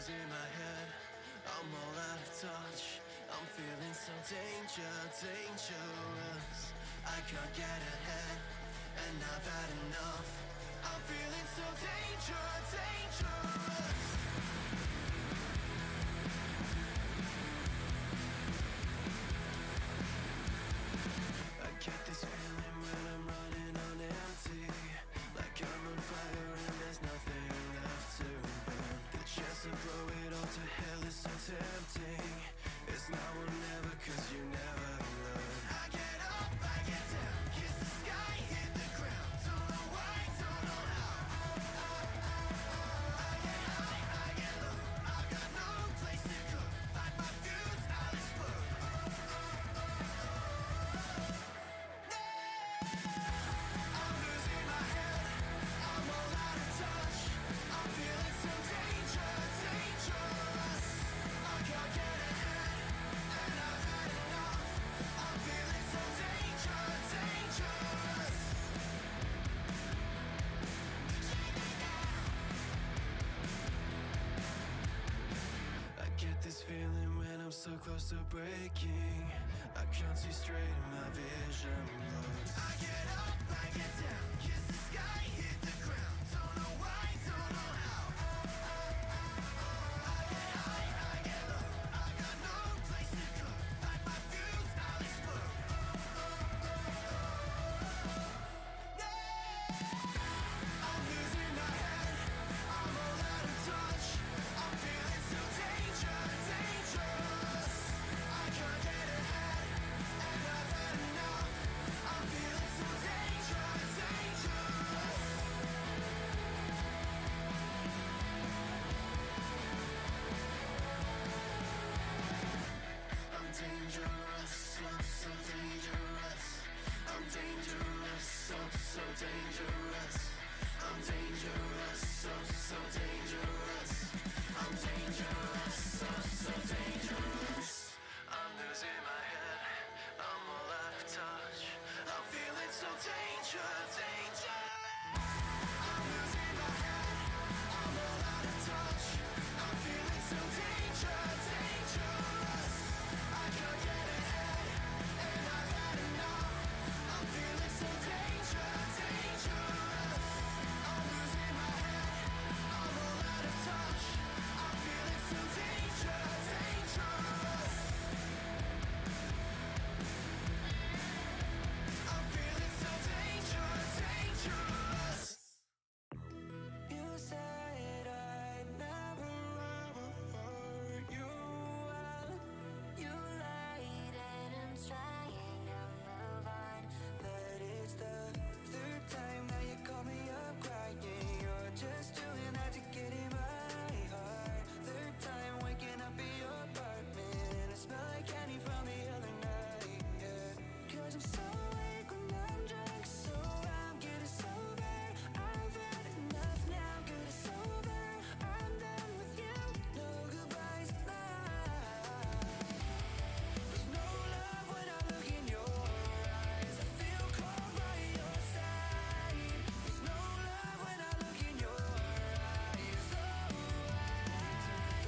losing my head, I'm all out of touch. I'm feeling so dangerous. I can't get ahead, and I've had enough. I'm feeling so dangerous. I get this feeling when I'm running on empty, like I'm on fire and there's nothing left to burn. The chance to blow it all to hell is so tempting. It's now or never, 'cause you never learn. I get up, I get down, kiss the sky, hit the ground. Don't know why, don't know how. I get high, I get low, I've got no place to go. Light my fuse, I'll explode. I'm losing my head, I'm all out of touch. I'm feeling so dangerous. I can't get ahead, and I've had enough. I'm feeling so dangerous. I get this feeling when I'm so close to breaking. I can't see straight and my vision blurs. I get up, I get down, kiss the sky, hit the ground. Don't know why, don't know how. I get high, I get low, I got no place to go. Light my fuse, I'll explode. I'm losing my head, I'm all out of touch. I'm feeling so dangerous. I can't get ahead, and I've had enough. I'm feeling so dangerous. I'm dangerous, so dangerous. I'm dangerous, so dangerous. I'm dangerous, so dangerous. I'm dangerous, so dangerous. I'm losing my head, I'm all out of touch. I'm feeling so dangerous. I'm losing my head, I'm all out of touch. I'm feeling so dangerous. I can't get ahead, and I've had enough. I'm feeling so dangerous. I'm losing my head, I'm all out of touch. I'm feeling so dangerous. I'm feeling so dangerous. You said I'd never ever hurt you well. You lied and I'm trying to move on, but it's the third time that you call me up crying. You're just doing that to get in my heart. Third time waking up in your apartment. I smell like candy from the other night, yeah. 'Cause I'm so weak when I'm drunk, so I'm getting sober. I've had enough now, getting sober. I'm done with you, no goodbyes allowed. There's no love when I look in your eyes. I feel cold by your side. There's no love when I look in your eyes. Oh,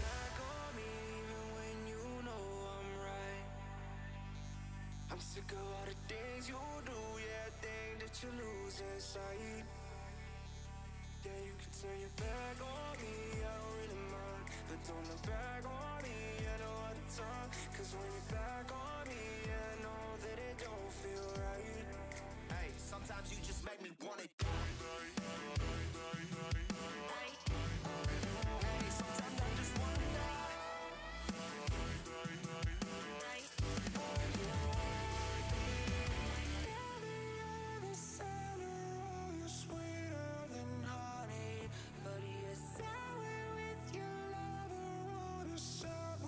back on me even when you know I'm right. I'm sick of all the things you do, yeah, think that you lose sight. Yeah, you can turn your back on me, I don't really mind. But don't look back on me, I know all the time. 'Cause when you're back on me, I know that it don't feel right. Hey, sometimes you just make me want it. Hey, sometimes I just wanna die. Every center, oh, you're sweeter than honey, but you're sour with your lover. What a sour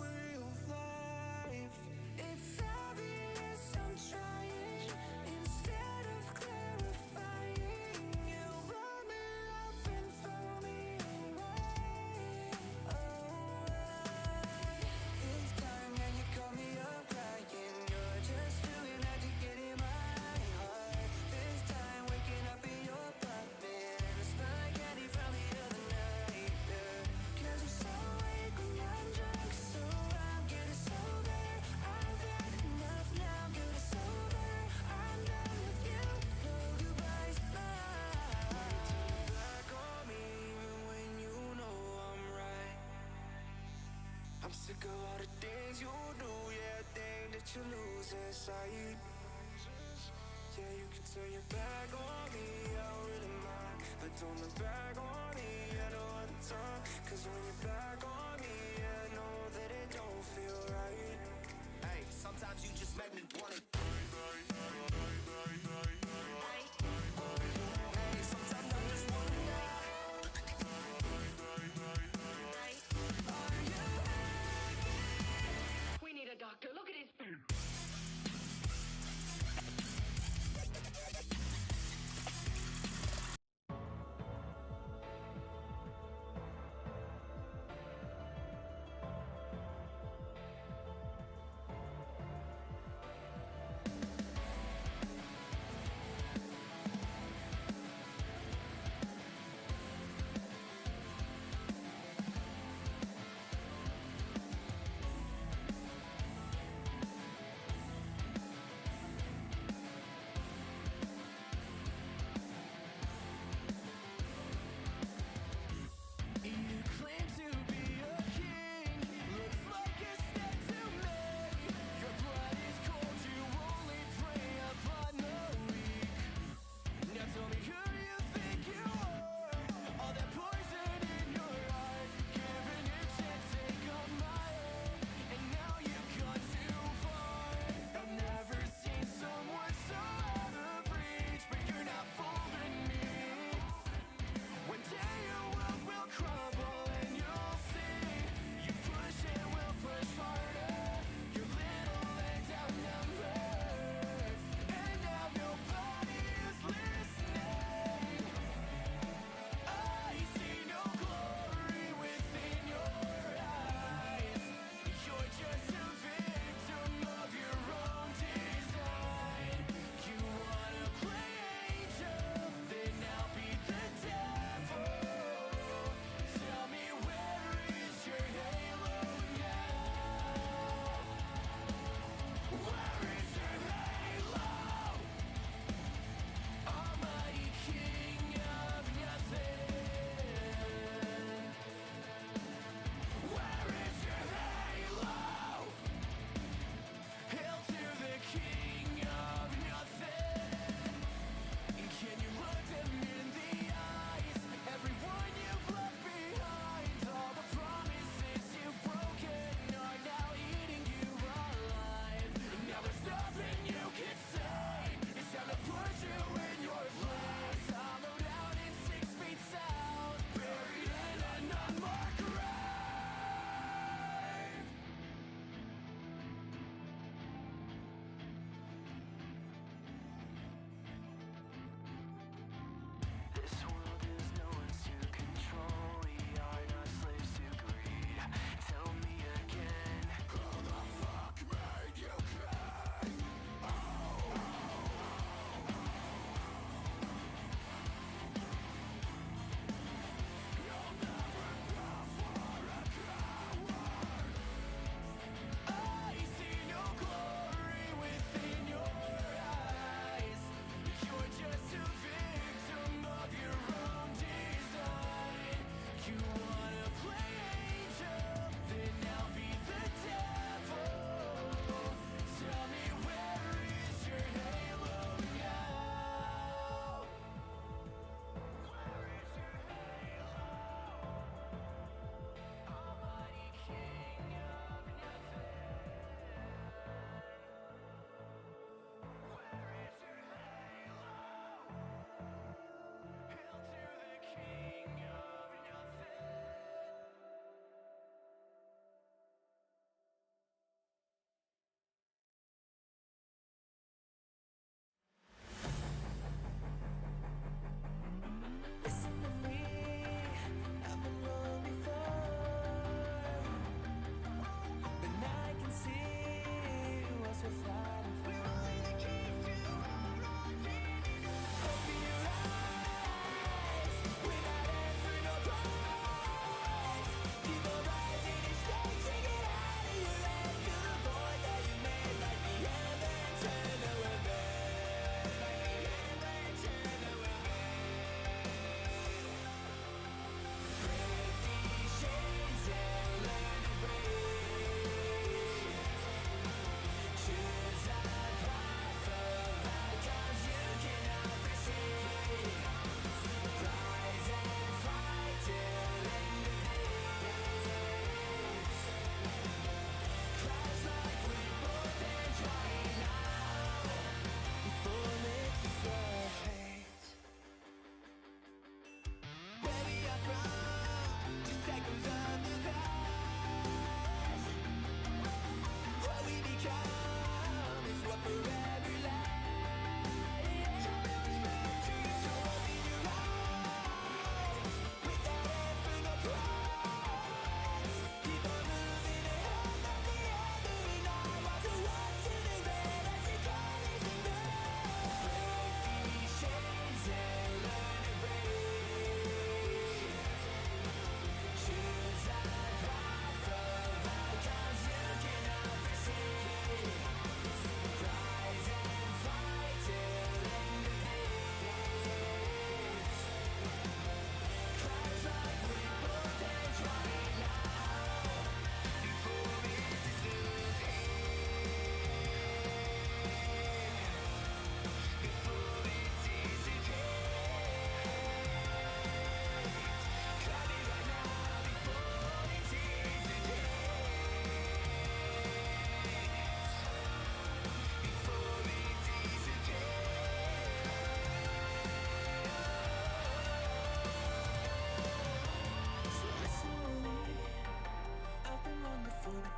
I'm sick of all the things you do, yeah, thing that you lose inside. Yeah, you can turn your back on me, I don't really mind, but don't look back on me at no other time. Cause when you're back on me, I know that it don't feel right. Hey, sometimes you just make me wanna. Hey, sometimes I just wanna die. We need a doctor. Look at his.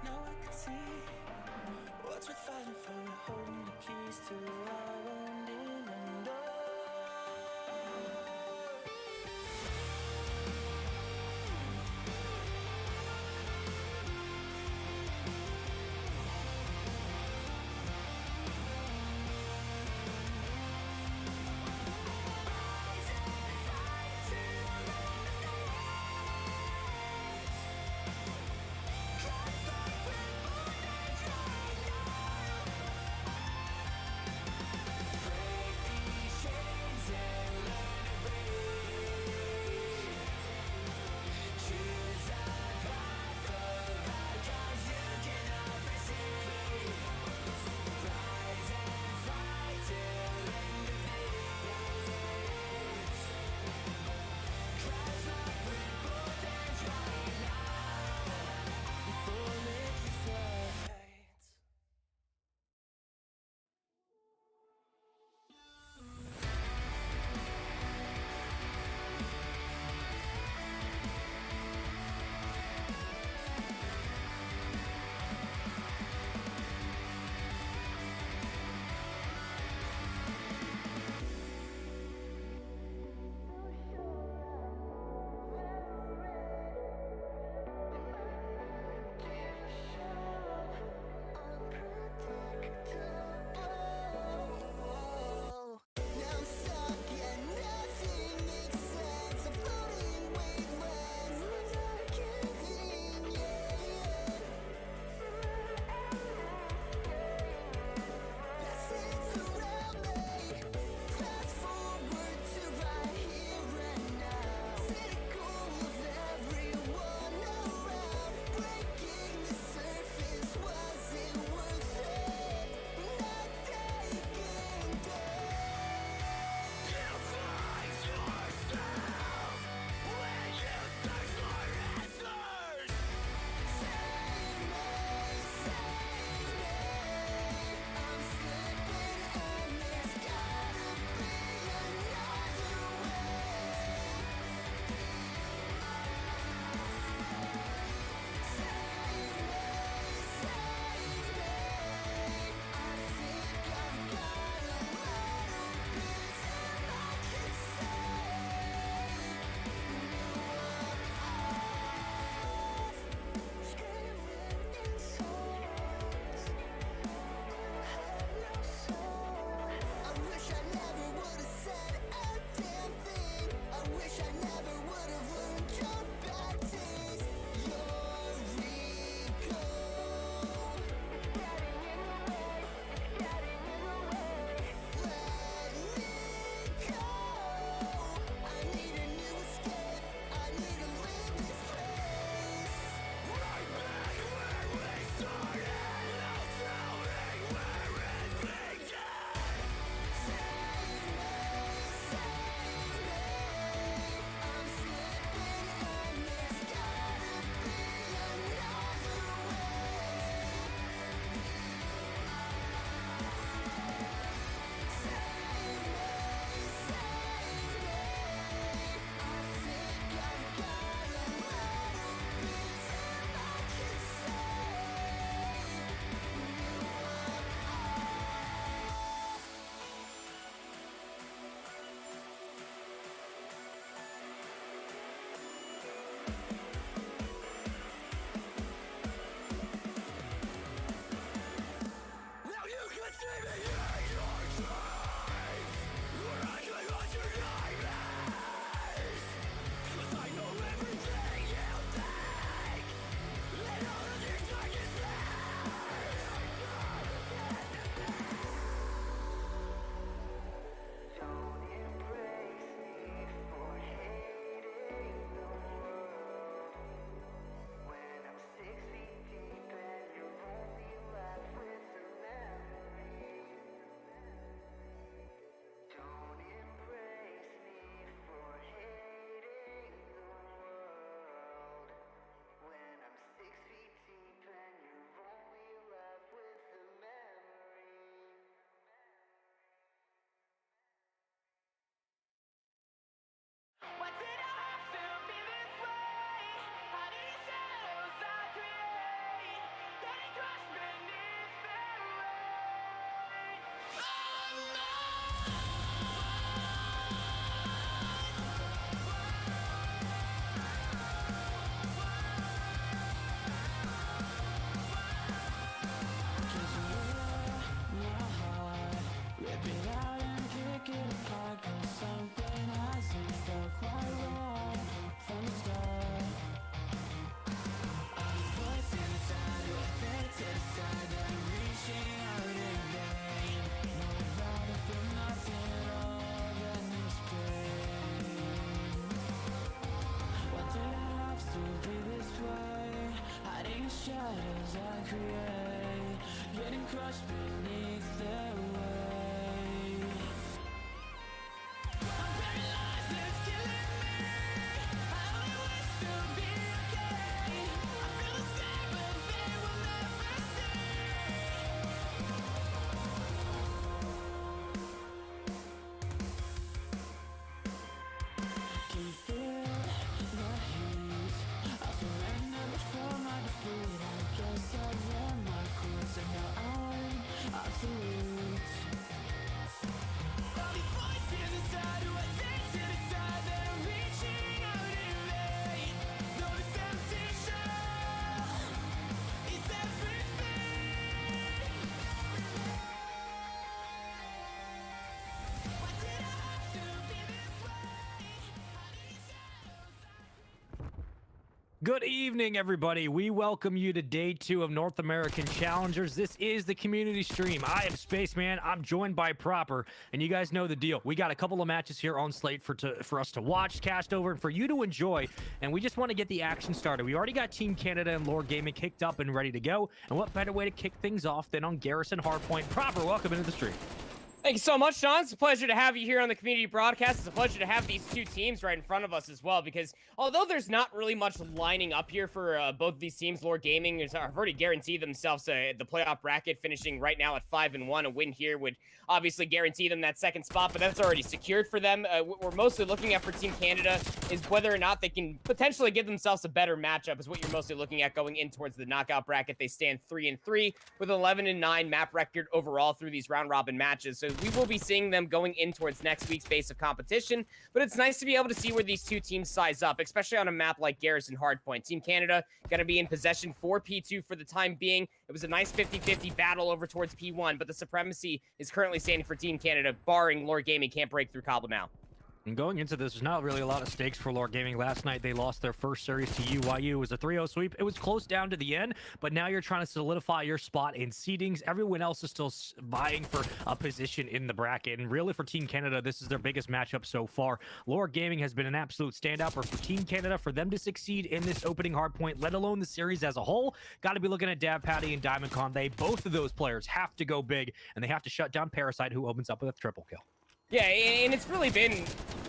Now I can see what's worth fighting for. We're holding the keys to our wounding and door. shadows I create, getting crushed beneath their weight. I'm paralyzed, it's killing me. I only wish to be okay. I feel the stare, but they will never see. Can you feel the heat? I surrender before my defeat. I guess I ran my course and now I'm obsolete. All these voices inside who I think to decide that I'm reaching out in vain. Though this empty shell is everything. Why did I have to be this way? How do these shadows Good evening, everybody. We welcome you to day 2 of North American Challengers. This is the community stream. I am Spaceman. I'm joined by Proper, and you guys know the deal. We got a couple of matches here on slate for us to watch, cast over, and for you to enjoy. And we just want to get the action started. We already got Team Canada and Lore Gaming kicked up and ready to go. And what better way to kick things off than on Garrison Hardpoint? Proper, welcome into the stream. Thank you so much, Sean. It's a pleasure to have you here on the community broadcast. It's a pleasure to have these two teams right in front of us as well, because although there's not really much lining up here for both of these teams, Lord Gaming have already guaranteed themselves the playoff bracket, finishing right now at 5-1. A win here would obviously guarantee them that second spot, but that's already secured for them. What we're mostly looking at for Team Canada is whether or not they can potentially give themselves a better matchup, is what you're mostly looking at going in towards the knockout bracket. They stand 3-3 with 11-9 map record overall through these round robin matches. So we will be seeing them going in towards next week's base of competition, but it's nice to be able to see where these two teams size up, especially on a map like Garrison Hardpoint. Team Canada going to be in possession for P2 for the time being. It was a nice 50-50 battle over towards P1, but the supremacy is currently standing for Team Canada, barring Lord Gaming can't break through Cobble now. And going into this, there's not really a lot of stakes for Lore Gaming. Last night, they lost their first series to UYU. It was a 3-0 sweep. It was close down to the end, but now you're trying to solidify your spot in seedings. Everyone else is still vying for a position in the bracket. And really, for Team Canada, this is their biggest matchup so far. Lore Gaming has been an absolute standout, but for Team Canada, for them to succeed in this opening hardpoint, let alone the series as a whole, got to be looking at Dav Patty and Diamond Con. Both of those players have to go big, and they have to shut down Parasite, who opens up with a triple kill. Yeah, and it's really been,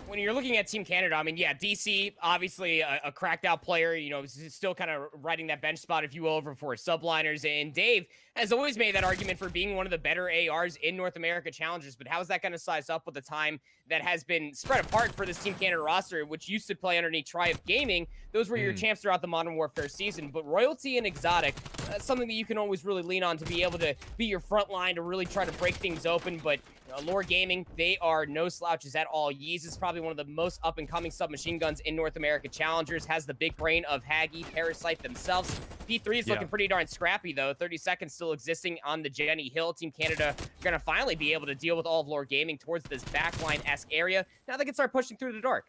when you're looking at Team Canada, I mean, yeah, DC, obviously a cracked out player, you know, still kind of riding that bench spot, if you will, over for subliners. And Dave has always made that argument for being one of the better ARs in North America Challengers. But how is that going to size up with the time that has been spread apart for this Team Canada roster, which used to play underneath Triumph Gaming? Those were your champs throughout the Modern Warfare season. But Royalty and Exotic, that's something that you can always really lean on to be able to be your front line to really try to break things open. But Lore Gaming, they are no slouches at all. Yeez is probably one of the most up-and-coming submachine guns in North America Challengers, has the big brain of Haggy, Parasite themselves. P3 is looking pretty darn scrappy, though. 30 seconds still existing on the Jenny Hill. Team Canada are going to finally be able to deal with all of Lore Gaming towards this backline-esque area. Now they can start pushing through the dark.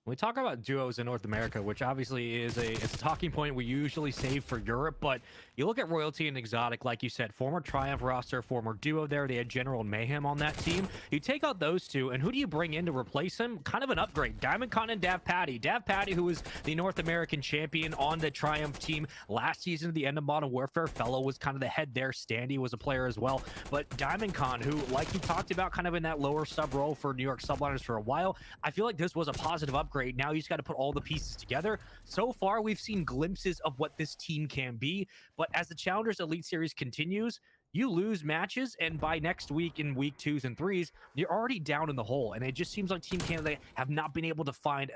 We talk about duos in North America, which obviously is it's a talking point we usually save for Europe, but you look at Royalty and Exotic, like you said, former Triumph roster, former duo there. They had General and Mayhem on that team. You take out those two, and who do you bring in to replace him? Kind of an upgrade. Diamond Con and Dav Patty. Dav Patty, who was the North American champion on the Triumph team last season at the end of Modern Warfare. Fellow was kind of the head there. Standy was a player as well. But Diamond Con, who, like you talked about, kind of in that lower sub role for New York subliners for a while, I feel like this was a positive upgrade. Now you just got to put all the pieces together. So far, we've seen glimpses of what this team can be, but as the Challengers Elite Series continues, you lose matches, and by next week in week 2s and 3s, you're already down in the hole. And it just seems like Team Canada have not been able to find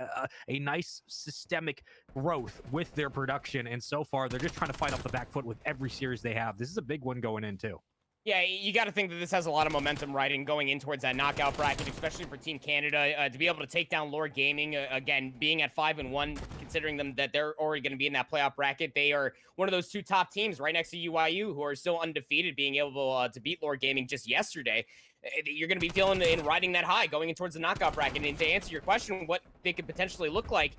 a nice systemic growth with their production. And so far, they're just trying to fight off the back foot with every series they have. This is a big one going in too. Yeah, you got to think that this has a lot of momentum riding going in towards that knockout bracket, especially for Team Canada, to be able to take down Lore Gaming, again, being at 5-1, considering them that they're already going to be in that playoff bracket. They are one of those two top teams right next to UYU who are still undefeated, being able to beat Lore Gaming just yesterday. You're going to be feeling and riding that high going in towards the knockout bracket. And to answer your question, what they could potentially look like,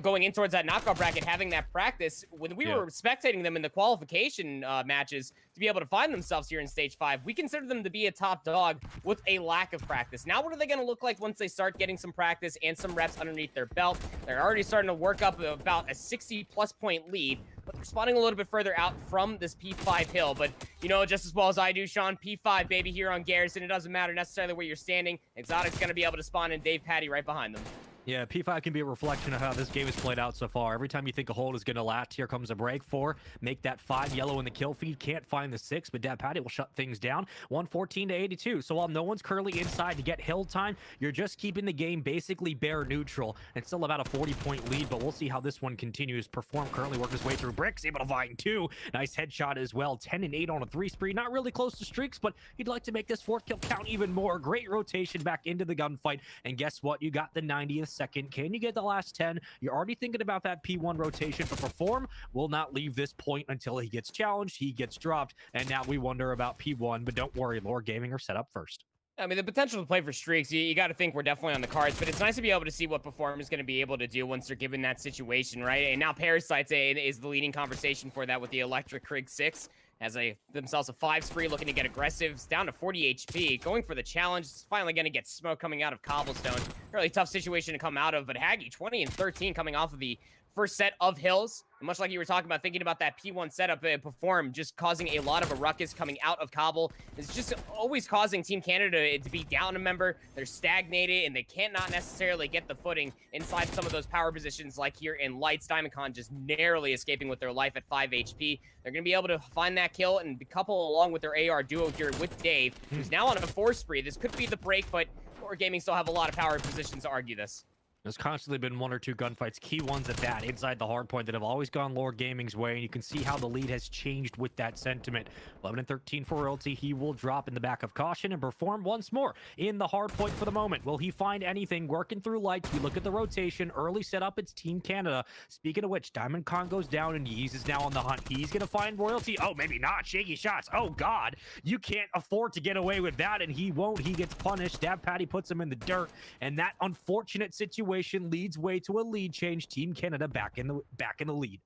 going in towards that knockout bracket, having that practice, when we were spectating them in the qualification matches to be able to find themselves here in stage 5, we consider them to be a top dog with a lack of practice. Now, what are they going to look like once they start getting some practice and some reps underneath their belt? They're already starting to work up about a 60-plus point lead. but they're spawning a little bit further out from this P5 hill. But you know just as well as I do, Sean, P5, baby, here on Garrison. It doesn't matter necessarily where you're standing. Exotic's going to be able to spawn in Dave Patty right behind them. Yeah, P5 can be a reflection of how this game has played out so far. Every time you think a hold is going to last, here comes a break. 4, make that 5 yellow in the kill feed. Can't find the 6, but Dad Patty will shut things down. 114 to 82. So while no one's currently inside to get hill time, you're just keeping the game basically bare neutral. And still about a 40-point lead, but we'll see how this one continues. Perform currently work his way through bricks, able to find 2. Nice headshot as well. 10 and 8 on a 3 spree. Not really close to streaks, but he'd like to make this 4th kill count even more. Great rotation back into the gunfight. And guess what? You got the 90th second. Can you get the last 10? You're already thinking about that P1 rotation, but Perform will not leave this point until he gets challenged, he gets dropped, and now we wonder about P1, but don't worry, Lore Gaming are set up first. I mean, the potential to play for streaks, you got to think we're definitely on the cards, but it's nice to be able to see what Perform is going to be able to do once they're given that situation, right? And now Parasites is the leading conversation for that with the Electric Krig 6. Has themselves a 5 spree, looking to get aggressive. It's down to 40 HP, going for the challenge. It's finally going to get smoke coming out of Cobblestone. Really tough situation to come out of, but Haggy 20 and 13 coming off of the first set of hills. And much like you were talking about, thinking about that P1 setup, Perform just causing a lot of a ruckus coming out of Cobble. It's just always causing Team Canada to be down a member. They're stagnated, and they cannot necessarily get the footing inside some of those power positions like here in Lights. Diamondcon just narrowly escaping with their life at 5 HP. They're going to be able to find that kill and couple along with their AR duo here with Dave, who's now on a 4 spree. This could be the break, but Lore Gaming still have a lot of power positions to argue this. There's constantly been 1 or 2 gunfights, key ones at that, inside the hardpoint that have always gone Lore Gaming's way, and you can see how the lead has changed with that sentiment. 11 and 13 for Royalty. He will drop in the back of Caution and Perform once more in the hardpoint for the moment. Will he find anything? Working through Lights. We look at the rotation. Early setup, it's Team Canada. Speaking of which, Diamond Khan goes down, and Yeez is now on the hunt. He's going to find Royalty. Oh, maybe not. Shaky shots. Oh, God. You can't afford to get away with that, and he won't. He gets punished. Dab Patty puts him in the dirt, and that unfortunate situation leads way to a lead change. Team Canada back in the lead.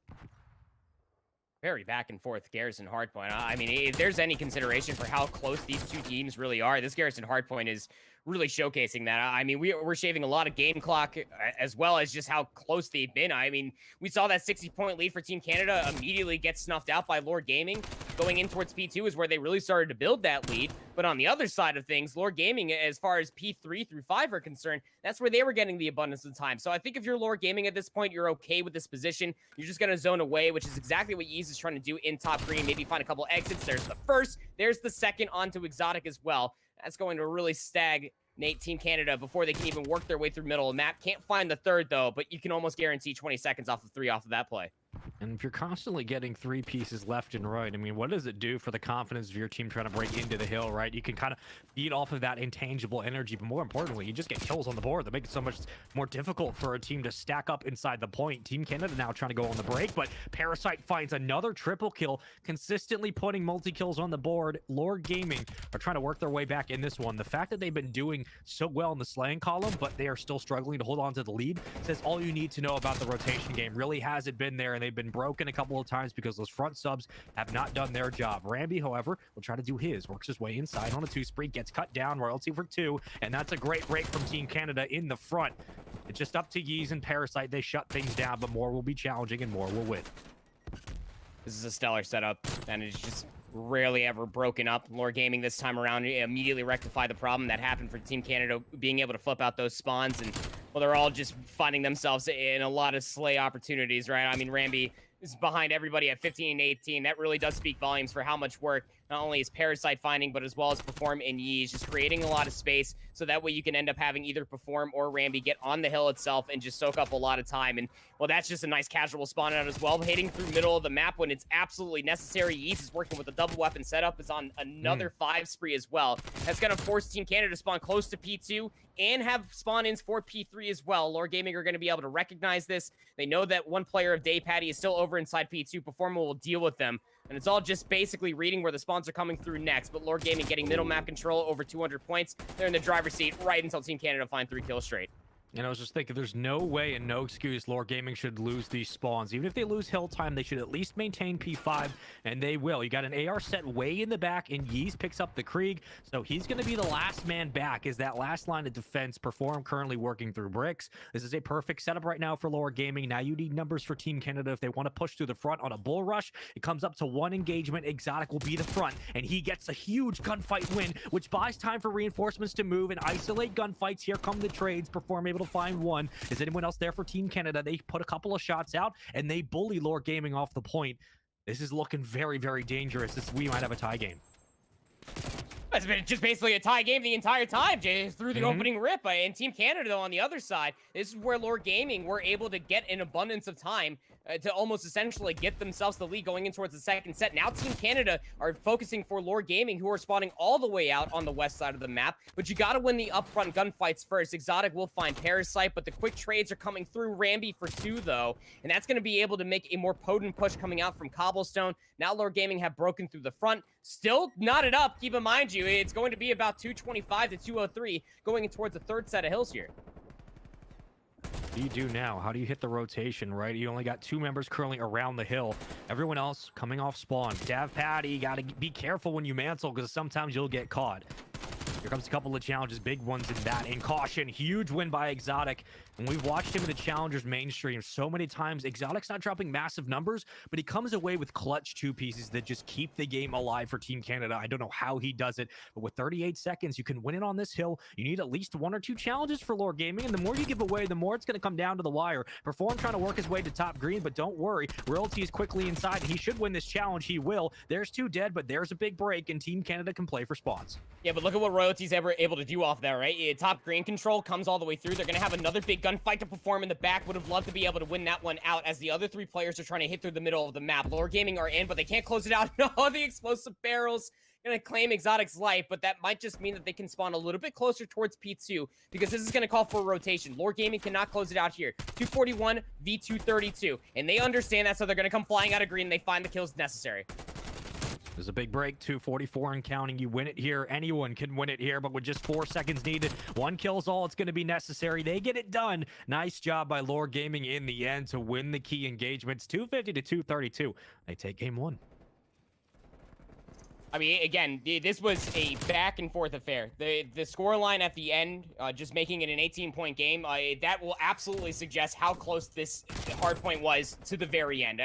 Very back and forth Garrison Hardpoint. I mean, if there's any consideration for how close these two teams really are, this Garrison Hardpoint is really showcasing that. I mean, we're shaving a lot of game clock as well as just how close they've been. I mean, we saw that 60-point lead for Team Canada immediately get snuffed out by Lore Gaming. Going in towards P2 is where they really started to build that lead. But on the other side of things, Lore Gaming, as far as P3 through 5 are concerned, that's where they were getting the abundance of time. So I think if you're Lore Gaming at this point, you're okay with this position. You're just going to zone away, which is exactly what Yeez is trying to do in top green. Maybe find a couple exits. There's the first. There's the second onto Exotic as well. That's going to really stagnate Team Canada before they can even work their way through middle of the map. Can't find the third, though, but you can almost guarantee 20 seconds off of 3 off of that play. And if you're constantly getting 3 pieces left and right, I mean, what does it do for the confidence of your team trying to break into the hill, right? You can kind of feed off of that intangible energy, but more importantly, you just get kills on the board that make it so much more difficult for a team to stack up inside the point. Team Canada now trying to go on the break, but Parasite finds another triple kill, consistently putting multi-kills on the board. Lore Gaming are trying to work their way back in this one. The fact that they've been doing so well in the slaying column, but they are still struggling to hold on to the lead, says all you need to know about the rotation game. Really hasn't been there, and they've been broken a couple of times because those front subs have not done their job. Ramby, however, will try to do his. Works his way inside on a 2 spree, gets cut down, Royalty for 2, and that's a great break from Team Canada in the front. It's just up to Yeez and Parasite. They shut things down, but more will be challenging and more will win. This is a stellar setup, and it's just rarely ever broken up. Lore Gaming this time around immediately rectify the problem that happened for Team Canada being able to flip out those spawns, and well, they're all just finding themselves in a lot of slay opportunities, right? I mean, Ramby is behind everybody at 15 and 18. That really does speak volumes for how much work not only is Parasite finding, but as well as Perform and Yeez, just creating a lot of space so that way you can end up having either Perform or Ramby get on the hill itself and just soak up a lot of time. And well, that's just a nice casual spawn out as well. Hitting through middle of the map when it's absolutely necessary. Yeez is working with a double weapon setup. Is on another 5 spree as well. That's going to force Team Canada to spawn close to P2 and have spawn-ins for P3 as well. Lore Gaming are going to be able to recognize this. They know that one player of Day Patty is still over inside P2. Perform will deal with them. And it's all just basically reading where the spawns are coming through next. But Lore Gaming getting middle map control over 200 points. They're in the driver's seat right until Team Canada find 3 kills straight. And I was just thinking, there's no way and no excuse Lore Gaming should lose these spawns. Even if they lose hill time, they should at least maintain P5, and they will. You got an AR set way in the back, and Yeez picks up the Krieg, so he's going to be the last man back as that last line of defense. Perform currently working through bricks. This is a perfect setup right now for Lore Gaming. Now you need numbers for Team Canada if they want to push through the front on a bull rush. It comes up to one engagement. Exotic will be the front, and he gets a huge gunfight win, which buys time for reinforcements to move and isolate gunfights. Here come the trades. Perform able to find one. Is anyone else there for Team Canada? They put a couple of shots out, and they bully Lore Gaming off the point. This is looking very, very dangerous. We might have a tie game. It's been just basically a tie game the entire time, Jay, through the opening rip. And Team Canada, though, on the other side, this is where Lore Gaming were able to get an abundance of time to almost essentially get themselves the lead going in towards the second set. Now Team Canada are focusing for Lore Gaming, who are spawning all the way out on the west side of the map. But you got to win the upfront gunfights first. Exotic will find Parasite, but the quick trades are coming through. Ramby for 2, though, and that's going to be able to make a more potent push coming out from Cobblestone. Now Lore Gaming have broken through the front. Still knotted up. Keep in mind, it's going to be about 225 to 203 going in towards the third set of hills here. What do you do now? How do you hit the rotation, right? You only got 2 members currently around the hill. Everyone else coming off spawn. Dav Patty, you got to be careful when you mantle because sometimes you'll get caught. Here comes a couple of challenges, big ones in that. And Caution, huge win by Exotic. And we've watched him in the Challengers mainstream so many times. Exotic's not dropping massive numbers, but he comes away with clutch 2 pieces that just keep the game alive for Team Canada. I don't know how he does it, but with 38 seconds, you can win it on this hill. You need at least 1 or 2 challenges for Lore Gaming, and the more you give away, the more it's going to come down to the wire. Perform trying to work his way to top green, but don't worry. Royalty is quickly inside, and he should win this challenge. He will. There's 2 dead, but there's a big break, and Team Canada can play for spawns. Yeah, but look at what Royalty's ever able to do off there, right? Top green control comes all the way through. They're going to have another big gunfight to perform in the back. Would have loved to be able to win that one out as the other 3 players are trying to hit through the middle of the map. Lore Gaming are in, but they can't close it out. No, the explosive barrels going to claim Exotic's life, but that might just mean that they can spawn a little bit closer towards P2 because this is going to call for a rotation. Lore Gaming cannot close it out here. 241 v 232, and they understand that, so they're going to come flying out of green. They find the kills necessary. There's a big break, 244 and counting. You win it here. Anyone can win it here, but with just 4 seconds needed, 1 kill is all it's going to be necessary. They get it done. Nice job by Lore Gaming in the end to win the key engagements. 250 to 232. They take game 1. I mean, again, this was a back and forth affair. The scoreline at the end, just making it an 18-point game, that will absolutely suggest how close this hardpoint was to the very end.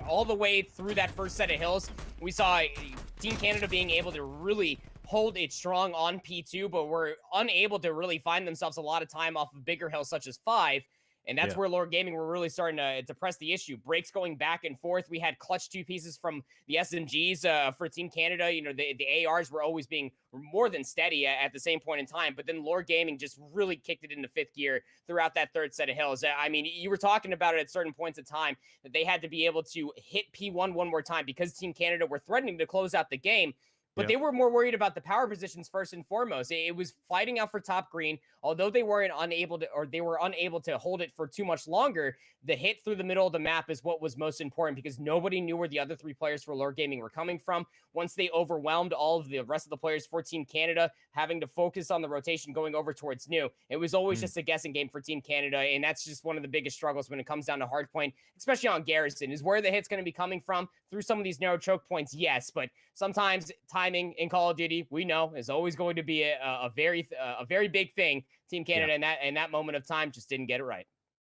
All the way through that first set of hills, we saw Team Canada being able to really hold it strong on P2, but were unable to really find themselves a lot of time off of bigger hills such as 5. And that's where Lore Gaming were really starting to press the issue. Breaks going back and forth. We had clutch 2 pieces from the SMGs for Team Canada. You know, the ARs were always being more than steady at the same point in time. But then Lore Gaming just really kicked it into 5th gear throughout that third set of hills. I mean, you were talking about it at certain points of time that they had to be able to hit P1 one more time because Team Canada were threatening to close out the game. But they were more worried about the power positions first and foremost. It was fighting out for top green. Although they were unable to hold it for too much longer, the hit through the middle of the map is what was most important because nobody knew where the other 3 players for Lore Gaming were coming from. Once they overwhelmed all of the rest of the players for Team Canada, having to focus on the rotation going over towards new, it was always just a guessing game for Team Canada, and that's just one of the biggest struggles when it comes down to Hardpoint, especially on Garrison, is where the hit's going to be coming from through some of these narrow choke points, yes, but sometimes timing in Call of Duty, we know, is always going to be a very big thing. Team Canada in that moment of time just didn't get it right.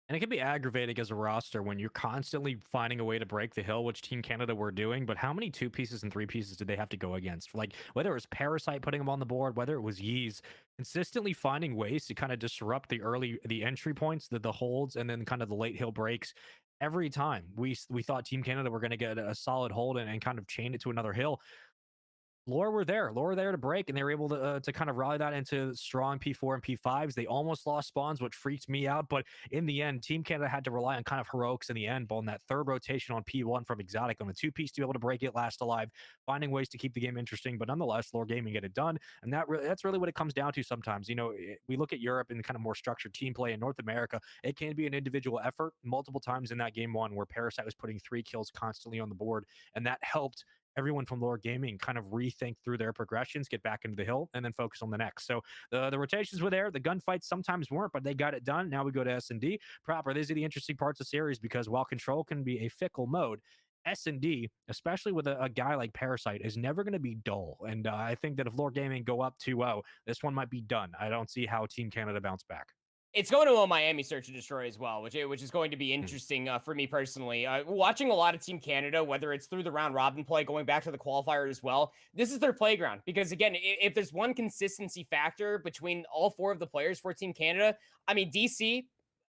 And it can be aggravating as a roster when you're constantly finding a way to break the hill, which Team Canada were doing. But how many 2 pieces and 3 pieces did they have to go against? Like, whether it was Parasite putting them on the board, whether it was Yeez, consistently finding ways to kind of disrupt the entry points, the holds, and then kind of the late hill breaks. Every time we thought Team Canada were going to get a solid hold and kind of chain it to another hill. Lore were there to break, and they were able to kind of rally that into strong P4 and P5s. They almost lost spawns, which freaked me out, but in the end, Team Canada had to rely on kind of heroics in the end, but on that third rotation on P1 from Exotic on the 2-piece to be able to break it, last alive, finding ways to keep the game interesting, but nonetheless, Lore Gaming get it done, and that's really what it comes down to sometimes. You know, we look at Europe and kind of more structured team play. In North America, it can be an individual effort multiple times in that game 1 where Parasite was putting 3 kills constantly on the board, and that helped everyone from Lower Gaming kind of rethink through their progressions, get back into the hill, and then focus on the next. So the rotations were there. The gunfights sometimes weren't, but they got it done. Now we go to S&D proper. These are the interesting parts of series because while control can be a fickle mode, S&D, especially with a guy like Parasite, is never going to be dull. And I think that if Lower Gaming go up 2-0, this one might be done. I don't see how Team Canada bounce back. It's going to a Miami Search and Destroy as well, which is going to be interesting for me personally. Watching a lot of Team Canada, whether it's through the round robin play, going back to the qualifier as well, this is their playground. Because again, if there's one consistency factor between all 4 of the players for Team Canada, I mean, DC,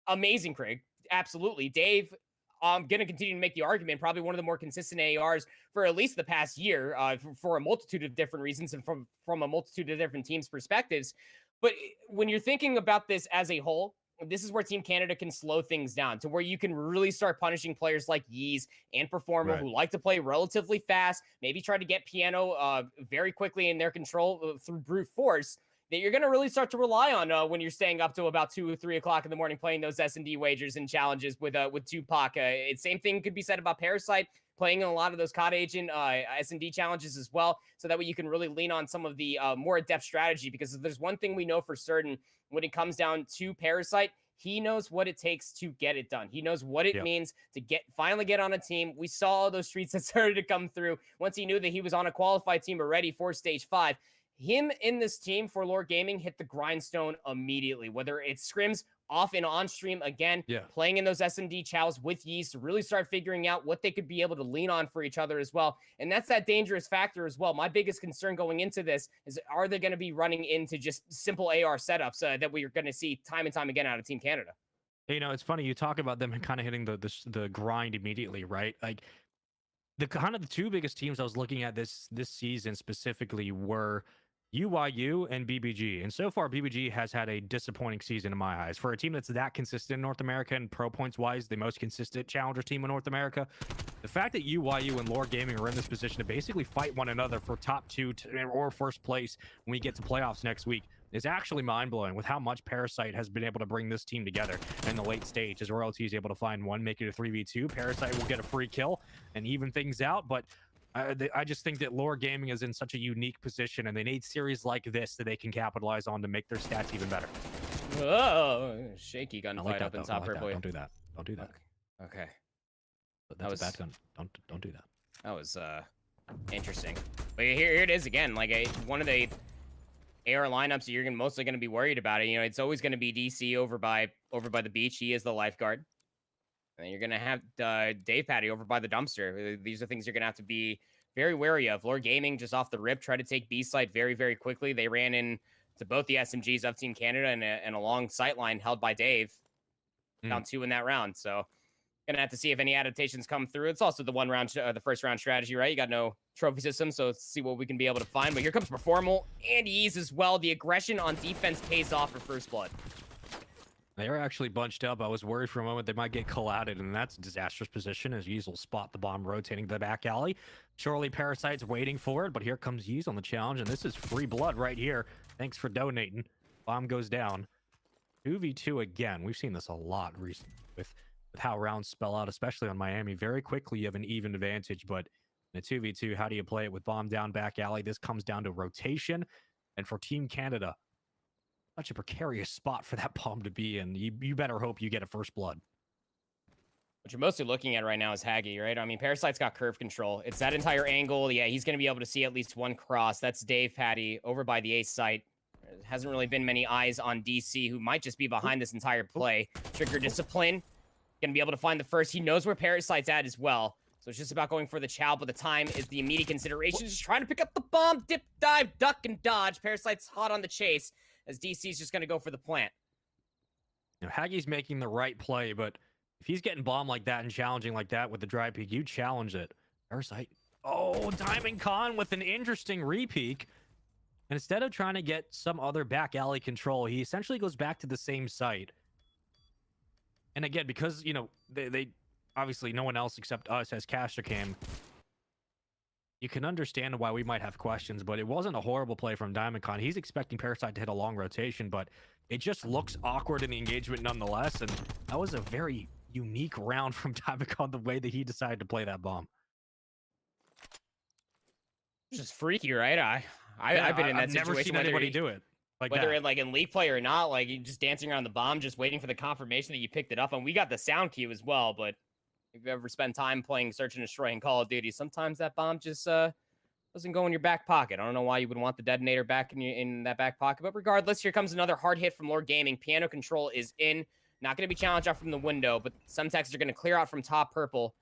amazing, Craig, absolutely. Dave, I'm going to continue to make the argument, probably one of the more consistent ARs for at least the past year, for a multitude of different reasons and from a multitude of different teams' perspectives. But when you're thinking about this as a whole, this is where Team Canada can slow things down to where you can really start punishing players like Yeez and Performer who like to play relatively fast, maybe try to get Piano very quickly in their control through brute force, that you're going to really start to rely on when you're staying up to about 2 or 3 o'clock in the morning playing those S&D wagers and challenges with Tupac. Same thing could be said about Parasite, playing in a lot of those COD Agent S&D challenges as well, so that way you can really lean on some of the more adept strategy, because if there's one thing we know for certain when it comes down to Parasite, he knows what it takes to get it done. He knows what it means to finally get on a team. We saw all those streets that started to come through once he knew that he was on a qualified team already for Stage 5. Him in this team for Lore Gaming hit the grindstone immediately, whether it's scrims off and on stream again, playing in those S&D chows with Yeast to really start figuring out what they could be able to lean on for each other as well. And that's that dangerous factor as well. My biggest concern going into this is, are they going to be running into just simple AR setups that we're going to see time and time again out of Team Canada? You know, it's funny you talk about them kind of hitting the grind immediately, right? Like the 2 biggest teams I was looking at this season specifically were UYU and BBG. And so far, BBG has had a disappointing season in my eyes. For a team that's that consistent in North America and pro points wise, the most consistent challenger team in North America, the fact that UYU and Lore Gaming are in this position to basically fight one another for top 2 or first place when we get to playoffs next week is actually mind-blowing with how much Parasite has been able to bring this team together in the late stage. As Royalty is able to find one, make it a 3v2. Parasite will get a free kill and even things out, but I just think that Lore Gaming is in such a unique position, and they need series like this that they can capitalize on to make their stats even better. Oh, shaky gunfight up in top purple. Don't do that. Don't do that. Okay. But that's a bad gun. Don't do that. That was interesting. But here it is again. Like one of the AR lineups that you're mostly going to be worried about. You know, it's always going to be DC over by the beach. He is the lifeguard. And you're going to have Dave Patty over by the dumpster. These are things you're going to have to be very wary of. Lore Gaming just off the rip tried to take B site very, very quickly. They ran in to both the SMGs of Team Canada and a long sight line held by Dave. Down 2 in that round. So going to have to see if any adaptations come through. It's also the first round strategy, right? You got no trophy system, so let's see what we can be able to find. But here comes Performal and Ease as well. The aggression on defense pays off for First Blood. They are actually bunched up. I was worried for a moment they might get collided, and that's a disastrous position as Yeez will spot the bomb rotating to the back alley. Surely Parasite's waiting for it, but here comes Yeez on the challenge, and this is free blood right here. Thanks for donating. Bomb goes down. 2v2 again. We've seen this a lot recently with how rounds spell out, especially on Miami. Very quickly, you have an even advantage, but in a 2v2, how do you play it with bomb down back alley? This comes down to rotation, and for Team Canada, such a precarious spot for that bomb to be in. You better hope you get a first blood. What you're mostly looking at right now is Haggy, right? I mean, Parasite's got curve control. It's that entire angle. Yeah, he's going to be able to see at least one cross. That's Dave Patty over by the ace site. There hasn't really been many eyes on DC, who might just be behind this entire play. Trigger discipline. Going to be able to find the first. He knows where Parasite's at as well. So it's just about going for the chow, but the time is the immediate consideration. Just trying to pick up the bomb, dip, dive, duck, and dodge. Parasite's hot on the chase, as DC's just going to go for the plant. You know, Haggy's making the right play, but if he's getting bombed like that and challenging like that with the dry peek, you challenge it. Parasite. Oh, Diamond Khan with an interesting repeek. And instead of trying to get some other back alley control, he essentially goes back to the same site. And again, because, you know, they obviously no one else except us has caster cam, you can understand why we might have questions, but it wasn't a horrible play from Diamond Khan. He's expecting Parasite to hit a long rotation, but it just looks awkward in the engagement nonetheless. And that was a very unique round from Diamond Khan, the way that he decided to play that bomb. It's just freaky, right? Yeah, I've been in that I've situation. never seen whether anybody do it like whether that. it like in league play or not, like you just dancing around the bomb, just waiting for the confirmation that you picked it up. And we got the sound cue as well. But if you ever spend time playing Search and Destroy in Call of Duty, sometimes that bomb just doesn't go in your back pocket. I don't know why you would want the detonator back in that back pocket. But regardless, here comes another hard hit from Lord Gaming. Piano control is in. Not going to be challenged out from the window, but some techs are going to clear out from top purple.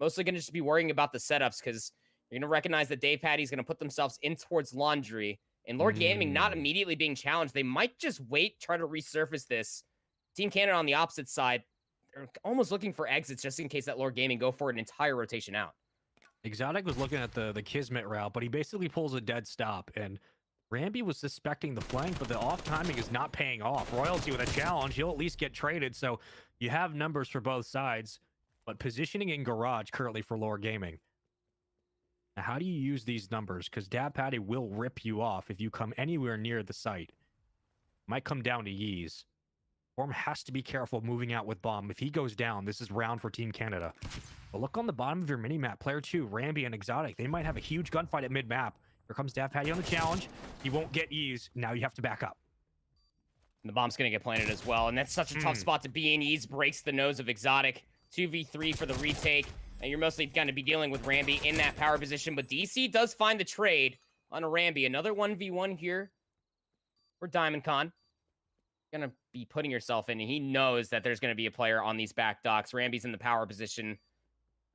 Mostly going to just be worrying about the setups because you're going to recognize that Dave Patty's going to put themselves in towards laundry. And Lord Gaming not immediately being challenged. They might just wait, try to resurface this. Team Canada on the opposite side, they're almost looking for exits just in case that Lord Gaming go for an entire rotation out. Exotic was looking at the Kismet route, but he basically pulls a dead stop. And Ramby was suspecting the flank, but the off timing is not paying off. Royalty with a challenge, he'll at least get traded. So you have numbers for both sides, but positioning in garage currently for Lord Gaming. Now, how do you use these numbers? Because Dab Patty will rip you off if you come anywhere near the site. Might come down to Yeez. Form has to be careful moving out with bomb. If he goes down, this is round for Team Canada. But look on the bottom of your mini-map. Player 2, Ramby and Exotic. They might have a huge gunfight at mid-map. Here comes Dab Patty on the challenge. He won't get Yeez. Now you have to back up. And the bomb's going to get planted as well. And that's such a tough spot to be in. Yeez breaks the nose of Exotic. 2v3 for the retake. And you're mostly going to be dealing with Ramby in that power position. But DC does find the trade on a Ramby. Another 1v1 here for Diamond Con. Going to be putting yourself in. And he knows that there's going to be a player on these back docks. Ramby's in the power position.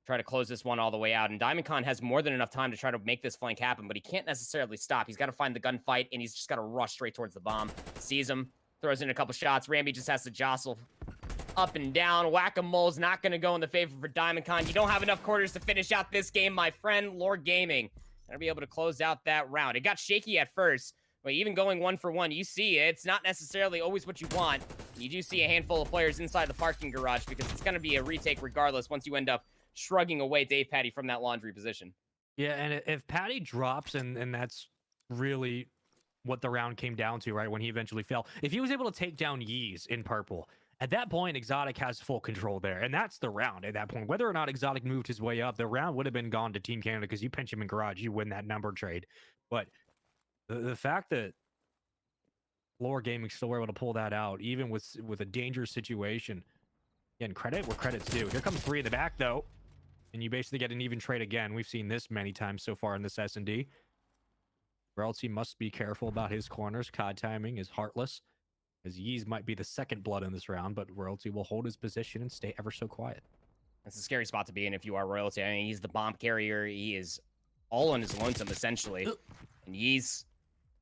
Try to close this one all the way out. And Diamond Con has more than enough time to try to make this flank happen, but he can't necessarily stop. He's got to find the gunfight, and he's just got to rush straight towards the bomb. Sees him, throws in a couple shots. Ramby just has to jostle up and down. Whack-a-mole's not going to go in the favor for Diamond Con. You don't have enough quarters to finish out this game, my friend. Lord Gaming going to be able to close out that round. It got shaky at first, but even going 1-for-1, you see it's not necessarily always what you want. You do see a handful of players inside the parking garage because it's going to be a retake regardless once you end up shrugging away Dave Patty from that laundry position. Yeah, and if Patty drops, and that's really what the round came down to, right, when he eventually fell. If he was able to take down Yeez in purple, at that point, Exotic has full control there, and that's the round at that point. Whether or not Exotic moved his way up, the round would have been gone to Team Canada because you pinch him in garage, you win that number trade. But the fact that Lore Gaming still were able to pull that out, even with a dangerous situation, again, credit where credit's due. Here comes 3 in the back, though. And you basically get an even trade again. We've seen this many times so far in this S&D. Royalty must be careful about his corners. COD timing is heartless, as Yeez might be the second blood in this round, but Royalty will hold his position and stay ever so quiet. That's a scary spot to be in if you are Royalty. I mean, he's the bomb carrier. He is all on his lonesome, essentially. And Yeez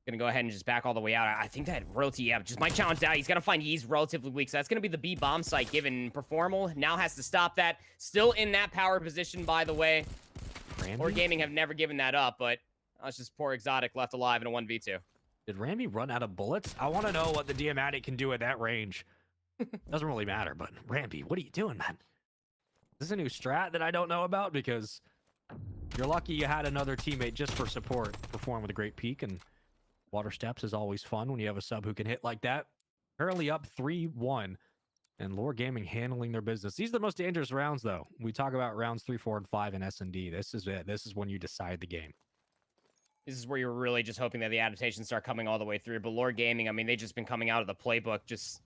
gonna go ahead and just back all the way out. I think that Royalty, just might challenge that. He's gonna find Yeez relatively weak, so that's gonna be the B bomb site given. Performal now has to stop that. Still in that power position, by the way. Or Gaming have never given that up, but that's just poor Exotic left alive in a 1v2. Did Ramby run out of bullets? I want to know what the Diamatic can do at that range. Doesn't really matter, but Ramby, what are you doing, man? Is this a new strat that I don't know about? Because you're lucky you had another teammate just for support perform with a great peak, and water steps is always fun when you have a sub who can hit like that. Currently up 3-1, and Lore Gaming handling their business. These are the most dangerous rounds, though. We talk about rounds 3, 4, and 5 in S&D. This is it. This is when you decide the game. This is where you're really just hoping that the adaptations start coming all the way through. But Lord Gaming, I mean, they've just been coming out of the playbook just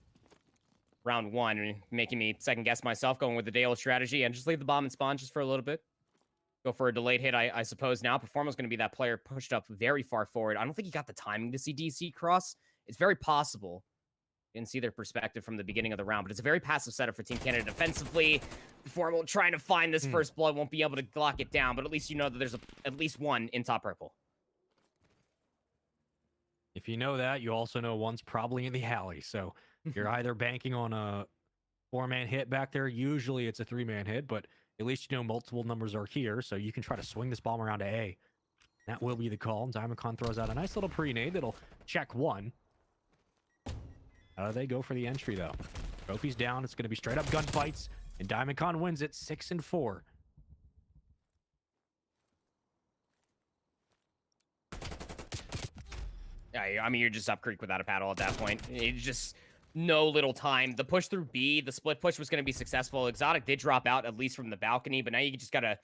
round 1, and making me second guess myself, going with the day-old strategy and just leave the bomb and spawn just for a little bit. Go for a delayed hit, I suppose now. Performa's going to be that player pushed up very far forward. I don't think he got the timing to see DC cross. It's very possible. Didn't see their perspective from the beginning of the round, but it's a very passive setup for Team Canada defensively. Performa trying to find this first blood, won't be able to lock it down, but at least you know that there's at least one in top purple. If you know that, you also know one's probably in the alley. So you're either banking on a 4-man hit back there. Usually it's a 3-man hit, but at least you know multiple numbers are here, so you can try to swing this bomb around to A. That will be the call. Diamond Con throws out a nice little pre-nade that'll check 1. How do they go for the entry, though? Trophy's down. It's going to be straight-up gunfights, and Diamond Con wins it 6-4. Yeah, I mean, you're just up creek without a paddle at that point. It's just no little time. The push through B, the split push was going to be successful. Exotic did drop out, at least from the balcony, but now you just got to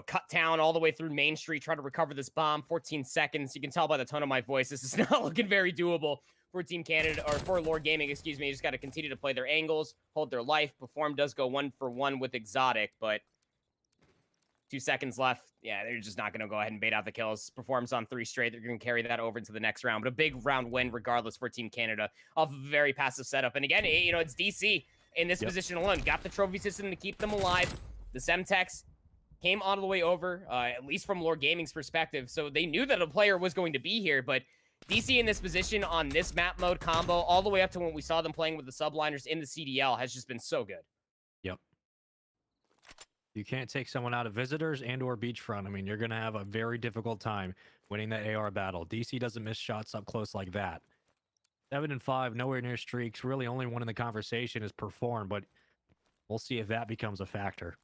cut down all the way through Main Street, try to recover this bomb. 14 seconds. You can tell by the tone of my voice, this is not looking very doable for Team Canada, or for Lord Gaming, excuse me. You just got to continue to play their angles, hold their life. Perform does go 1-for-1 with Exotic, but 2 seconds left. Yeah, they're just not going to go ahead and bait out the kills. Performs on 3 straight. They're going to carry that over into the next round, but a big round win regardless for Team Canada off a very passive setup. And again, it's DC in this position alone. Got the trophy system to keep them alive. The Semtex came all the way over, at least from Lord Gaming's perspective. So they knew that a player was going to be here, but DC in this position on this map mode combo, all the way up to when we saw them playing with the subliners in the CDL, has just been so good. Yep. You can't take someone out of visitors and or beachfront. I mean, you're going to have a very difficult time winning that AR battle. DC doesn't miss shots up close like that. 7-5, nowhere near streaks. Really only one in the conversation is Perform, but we'll see if that becomes a factor.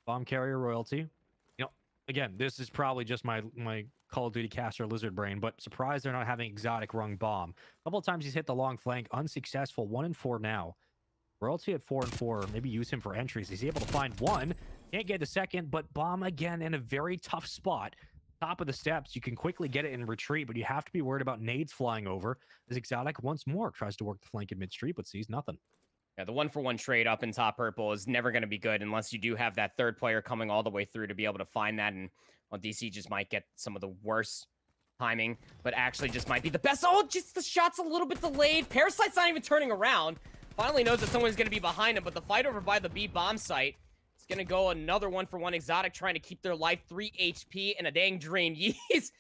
Bomb carrier royalty. Again, this is probably just my Call of Duty caster lizard brain, but surprised they're not having Exotic rung bomb. A couple of times he's hit the long flank, unsuccessful. 1-4 now. Royalty at 4-4. Maybe use him for entries. He's able to find one. Can't get the second, but bomb again in a very tough spot. Top of the steps. You can quickly get it in retreat, but you have to be worried about nades flying over. As Exotic once more tries to work the flank in mid-street, but sees nothing. Yeah, the 1-for-1 trade up in top purple is never going to be good unless you do have that third player coming all the way through to be able to find that. And well, DC just might get some of the worst timing, but actually just might be the best. Oh, just the shot's a little bit delayed. Parasite's not even turning around. Finally knows that someone's going to be behind him, but the fight over by the B bomb site is going to go another 1-for-1. Exotic trying to keep their life, 3 HP and a dang dream. He's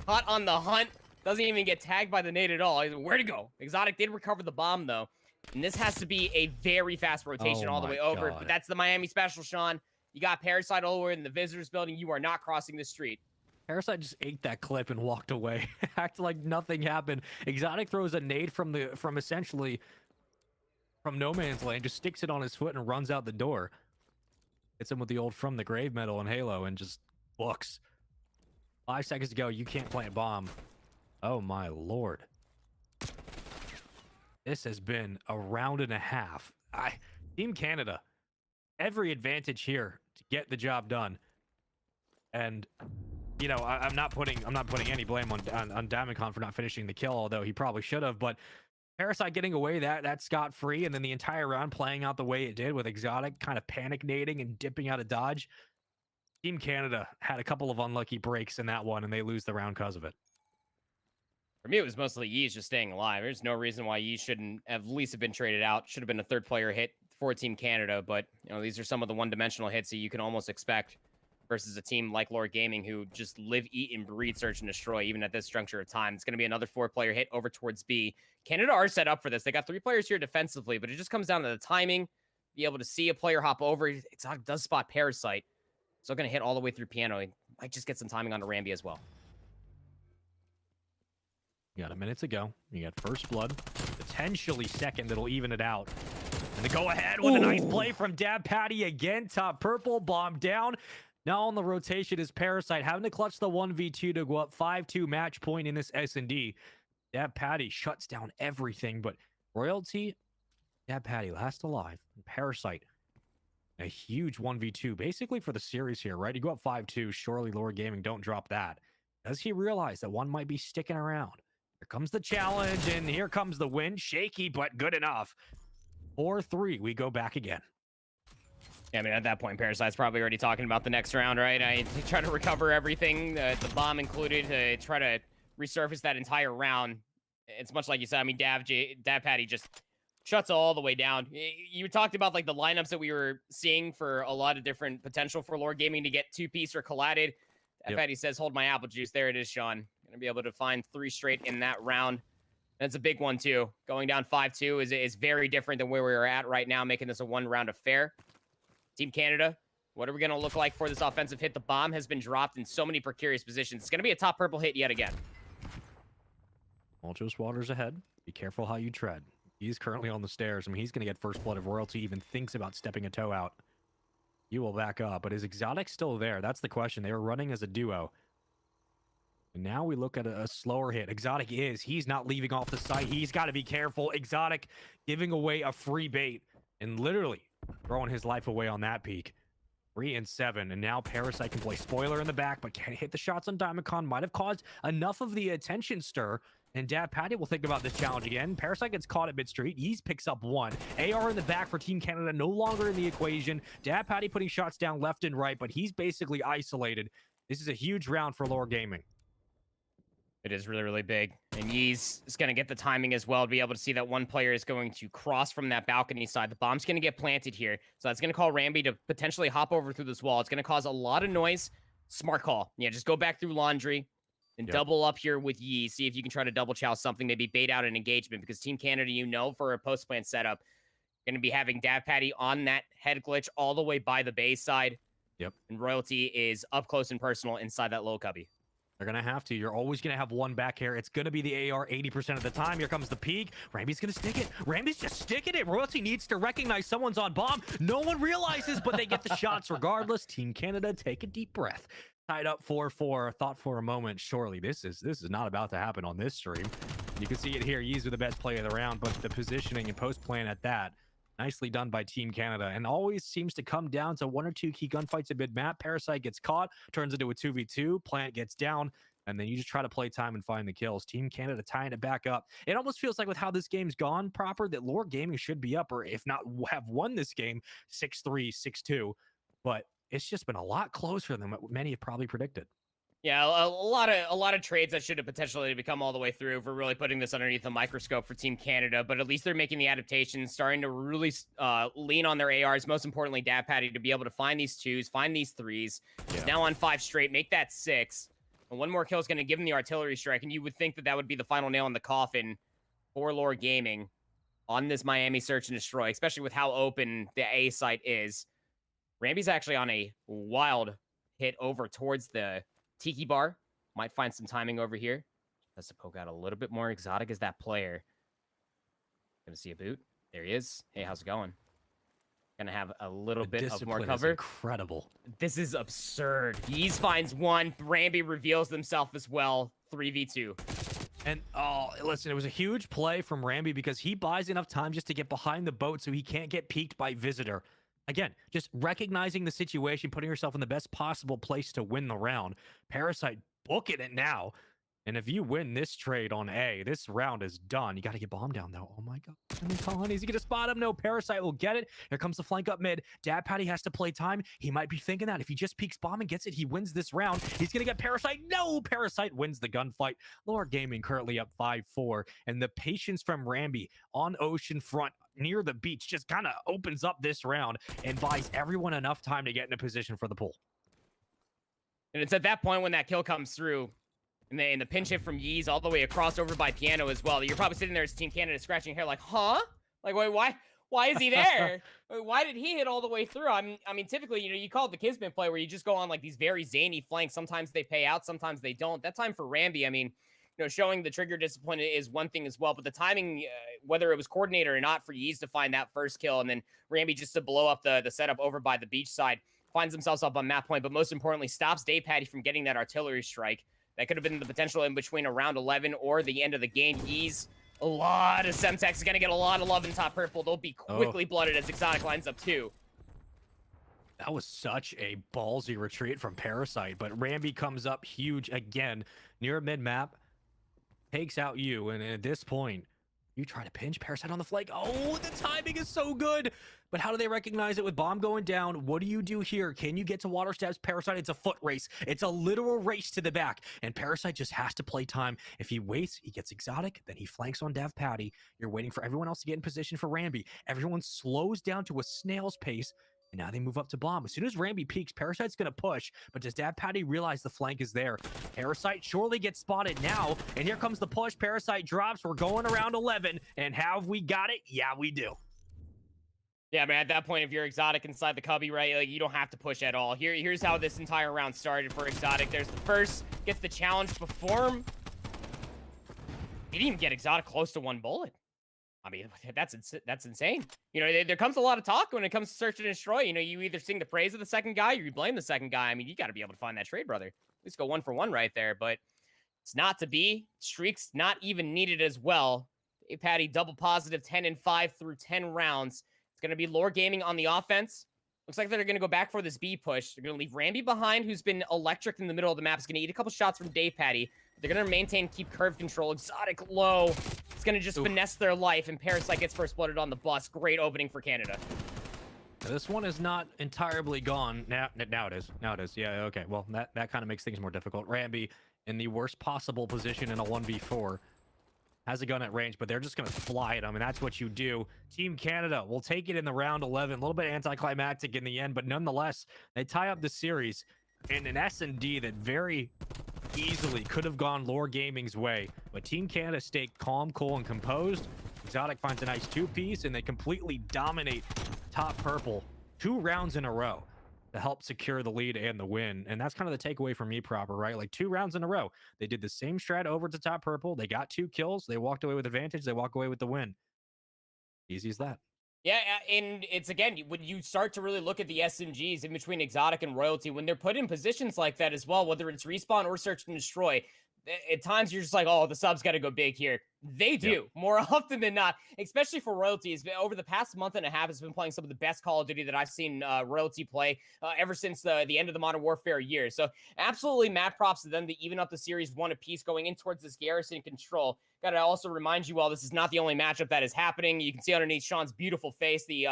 hot on the hunt. Doesn't even get tagged by the nade at all. Where'd it go? Exotic did recover the bomb, though. And this has to be a very fast rotation all the way over. But that's the Miami special, Sean. You got Parasite all the way in the visitors building. You are not crossing the street. Parasite just ate that clip and walked away. Acted like nothing happened. Exotic throws a nade from essentially from no man's land, just sticks it on his foot and runs out the door. Hits him with the old from the grave medal in Halo and just books. 5 seconds to go. You can't plant bomb. Oh my lord. This has been a round and a half. Team Canada, every advantage here to get the job done. And I'm not putting any blame on Damicon for not finishing the kill, although he probably should have. But Parasite getting away that scot-free, and then the entire round playing out the way it did with Exotic kind of panic nading and dipping out of dodge. Team Canada had a couple of unlucky breaks in that one, and they lose the round because of it. For me, it was mostly Yee's just staying alive. There's no reason why Yee shouldn't at least have been traded out. Should have been a third player hit for Team Canada, but these are some of the one-dimensional hits that you can almost expect versus a team like Lord Gaming who just live, eat, and breathe search and destroy even at this juncture of time. It's going to be another 4-player hit over towards B. Canada are set up for this. They got 3 players here defensively, but it just comes down to the timing, be able to see a player hop over. It does spot Parasite. Still going to hit all the way through Piano. He might just get some timing on Rambi as well. You got a minute to go. You got first blood, potentially second that'll even it out. And the go ahead with a nice play from Dab Patty again. Top purple, bomb down. Now on the rotation is Parasite having to clutch the 1v2 to go up 5-2 match point in this S&D. Dab Patty shuts down everything, but Royalty, Dab Patty last alive. Parasite, a huge 1v2 basically for the series here, right? You go up 5-2, surely Lord Gaming don't drop that. Does he realize that one might be sticking around? Here comes the challenge, and here comes the win. Shaky, but good enough. 4-3, we go back again. Yeah, I mean, at that point, Parasite's probably already talking about the next round, right? I try to recover everything, the bomb included, to try to resurface that entire round. It's much like you said. I mean, Dab Patty just shuts all the way down. You talked about like the lineups that we were seeing for a lot of different potential for Lord Gaming to get 2-piece or collided. Dab Patty says, hold my apple juice. There it is, Sean. Going to be able to find 3 straight in that round. That's a big one, too. Going down 5-2 is very different than where we're at right now, making this a 1-round affair. Team Canada, what are we going to look like for this offensive hit? The bomb has been dropped in so many precarious positions. It's going to be a top purple hit yet again. Ultros Waters ahead. Be careful how you tread. He's currently on the stairs. I mean, he's going to get first blood if Royalty even thinks about stepping a toe out. You will back up, but is Exotic still there? That's the question. They were running as a duo. And now we look at a slower hit. Exotic he's not leaving off the site. He's got to be careful. Exotic giving away a free bait and literally throwing his life away on that peak. 3 and 7, and now Parasite can play spoiler in the back, but can't hit the shots on Diamondcon. Might have caused enough of the attention stir. And Dad Patty will think about this challenge again. Parasite gets caught at mid-street. Yeez picks up 1. AR in the back for Team Canada, no longer in the equation. Dad Patty putting shots down left and right, but he's basically isolated. This is a huge round for Lore Gaming. It is really, really big. And Yeez is going to get the timing as well to be able to see that one player is going to cross from that balcony side. The bomb's going to get planted here. So that's going to call Ramby to potentially hop over through this wall. It's going to cause a lot of noise. Smart call. Yeah, just go back through Laundry and double up here with Yeez. See if you can try to double chow something, maybe bait out an engagement, because Team Canada, for a post-plant setup, going to be having Dad Patty on that head glitch all the way by the base side. Yep. And Royalty is up close and personal inside that low cubby. They're going to have to. You're always going to have one back here. It's going to be the AR 80% of the time. Here comes the peak. Ramby's going to stick it. Ramby's just sticking it. Royalty needs to recognize someone's on bomb. No one realizes, but they get the shots regardless. Team Canada, take a deep breath. Tied up 4-4. Thought for a moment, surely this is not about to happen on this stream. You can see it here. Yeez are the best play of the round, but the positioning and post plan at that, nicely done by Team Canada, and always seems to come down to 1 or 2 key gunfights at mid-map. Parasite gets caught, turns into a 2v2, Plant gets down, and then you just try to play time and find the kills. Team Canada tying it back up. It almost feels like with how this game's gone proper, that Lore Gaming should be up, or if not have won this game 6-3, 6-2, but it's just been a lot closer than what many have probably predicted. Yeah, a lot of trades that should have potentially become all the way through for really putting this underneath the microscope for Team Canada, but at least they're making the adaptations, starting to really lean on their ARs, most importantly, Dad Patty, to be able to find these 2s, find these 3s. He's now on 5 straight, make that 6. And 1 more kill is going to give him the artillery strike, and you would think that that would be the final nail in the coffin for Lore Gaming on this Miami search and destroy, especially with how open the A site is. Ramby's actually on a wild hit over towards the Tiki bar. Might find some timing over here. Has to poke out a little bit more. Exotic as that player. Gonna see a boot. There he is. Hey, how's it going? Gonna have a little bit of more cover. Incredible. This is absurd. Yeez finds 1. Ramby reveals himself as well. 3v2. And, oh, listen, it was a huge play from Ramby because he buys enough time just to get behind the boat so he can't get peeked by Visitor. Again, just recognizing the situation, putting yourself in the best possible place to win the round. Parasite booking it now. And if you win this trade on A, this round is done. You got to get bomb down, though. Oh, my God. Is he going to spot him? No, Parasite will get it. Here comes the flank up mid. Dad Patty has to play time. He might be thinking that if he just peeks bomb and gets it, he wins this round. He's going to get Parasite. No, Parasite wins the gunfight. Lore Gaming currently up 5-4. And the patience from Ramby on ocean front near the beach just kind of opens up this round and buys everyone enough time to get in a position for the pull. And it's at that point when that kill comes through, and the pinch hit from Yeez all the way across over by Piano as well. You're probably sitting there as Team Canada scratching hair like, huh? Like, wait, why is he there? Why did he hit all the way through? I mean, typically, you call it the Kismet play where you just go on like these very zany flanks. Sometimes they pay out, sometimes they don't. That time for Ramby, I mean, showing the trigger discipline is one thing as well, but the timing, whether it was coordinated or not for Yeez to find that first kill, and then Ramby just to blow up the setup over by the beach side, finds themselves up on map point, but most importantly, stops Dave Patty from getting that artillery strike. That could have been the potential in between around 11 or the end of the game. Yeez, a lot of Semtex is going to get a lot of love in top purple. They'll be quickly blooded as Exotic lines up too. That was such a ballsy retreat from Parasite, but Ramby comes up huge again near mid-map, takes out you, and at this point, you try to pinch Parasite on the flank. Oh, the timing is so good. But how do they recognize it with bomb going down? What do you do here? Can you get to water steps? Parasite, it's a foot race. It's a literal race to the back. And Parasite just has to play time. If he waits, he gets Exotic. Then he flanks on Dav Patty. You're waiting for everyone else to get in position for Ramby. Everyone slows down to a snail's pace. And now they move up to bomb. As soon as Ramby peaks, Parasite's going to push. But does Dad Patty realize the flank is there? Parasite surely gets spotted now. And here comes the push. Parasite drops. We're going around 11. And have we got it? Yeah, we do. Yeah, man, at that point, if you're Exotic inside the cubby, right, like, you don't have to push at all. Here's how this entire round started for Exotic. There's the first, gets the challenge before him. He didn't even get Exotic close to 1 bullet. I mean, that's insane. There comes a lot of talk when it comes to search and destroy. You either sing the praise of the second guy or you blame the second guy. I mean, you got to be able to find that trade, brother. At least go 1 for 1 right there, but it's not to be. Streaks not even needed as well. Hey, Patty, double positive 10-5 through 10 rounds. It's going to be Lore Gaming on the offense. Looks like they're going to go back for this B push. They're going to leave Rambi behind, who's been electric in the middle of the map. He's going to eat a couple shots from Day Patty. They're going to maintain, keep curve control. Exotic low. It's going to just finesse their life, and Parasite gets first blooded on the bus. Great opening for Canada. This one is not entirely gone. Now it is. Now it is. Yeah, okay. Well, that kind of makes things more difficult. Rambi in the worst possible position in a 1v4. Has a gun at range, but they're just going to fly at him, and that's what you do. Team Canada will take it in the round 11. A little bit anticlimactic in the end, but nonetheless, they tie up the series in an S&D that very easily could have gone Lore Gaming's way. But Team Canada stayed calm, cool, and composed. Exotic finds a nice two-piece, and they completely dominate top purple 2 rounds in a row to help secure the lead and the win. And that's kind of the takeaway for me proper, right? Like 2 rounds in a row. They did the same strat over to top purple. They got 2 kills. They walked away with advantage. They walk away with the win. Easy as that. Yeah, and it's, again, when you start to really look at the SMGs in between Exotic and Royalty, when they're put in positions like that as well, whether it's respawn or search and destroy, at times you're just like, oh, the sub's got to go big here. They do, more often than not, especially for Royalty. Over the past month and a half, has been playing some of the best Call of Duty that I've seen Royalty play ever since the end of the Modern Warfare year. So absolutely mad props to them to even up the series 1 apiece going in towards this Garrison control. Got to also remind you all, this is not the only matchup that is happening. You can see underneath Sean's beautiful face the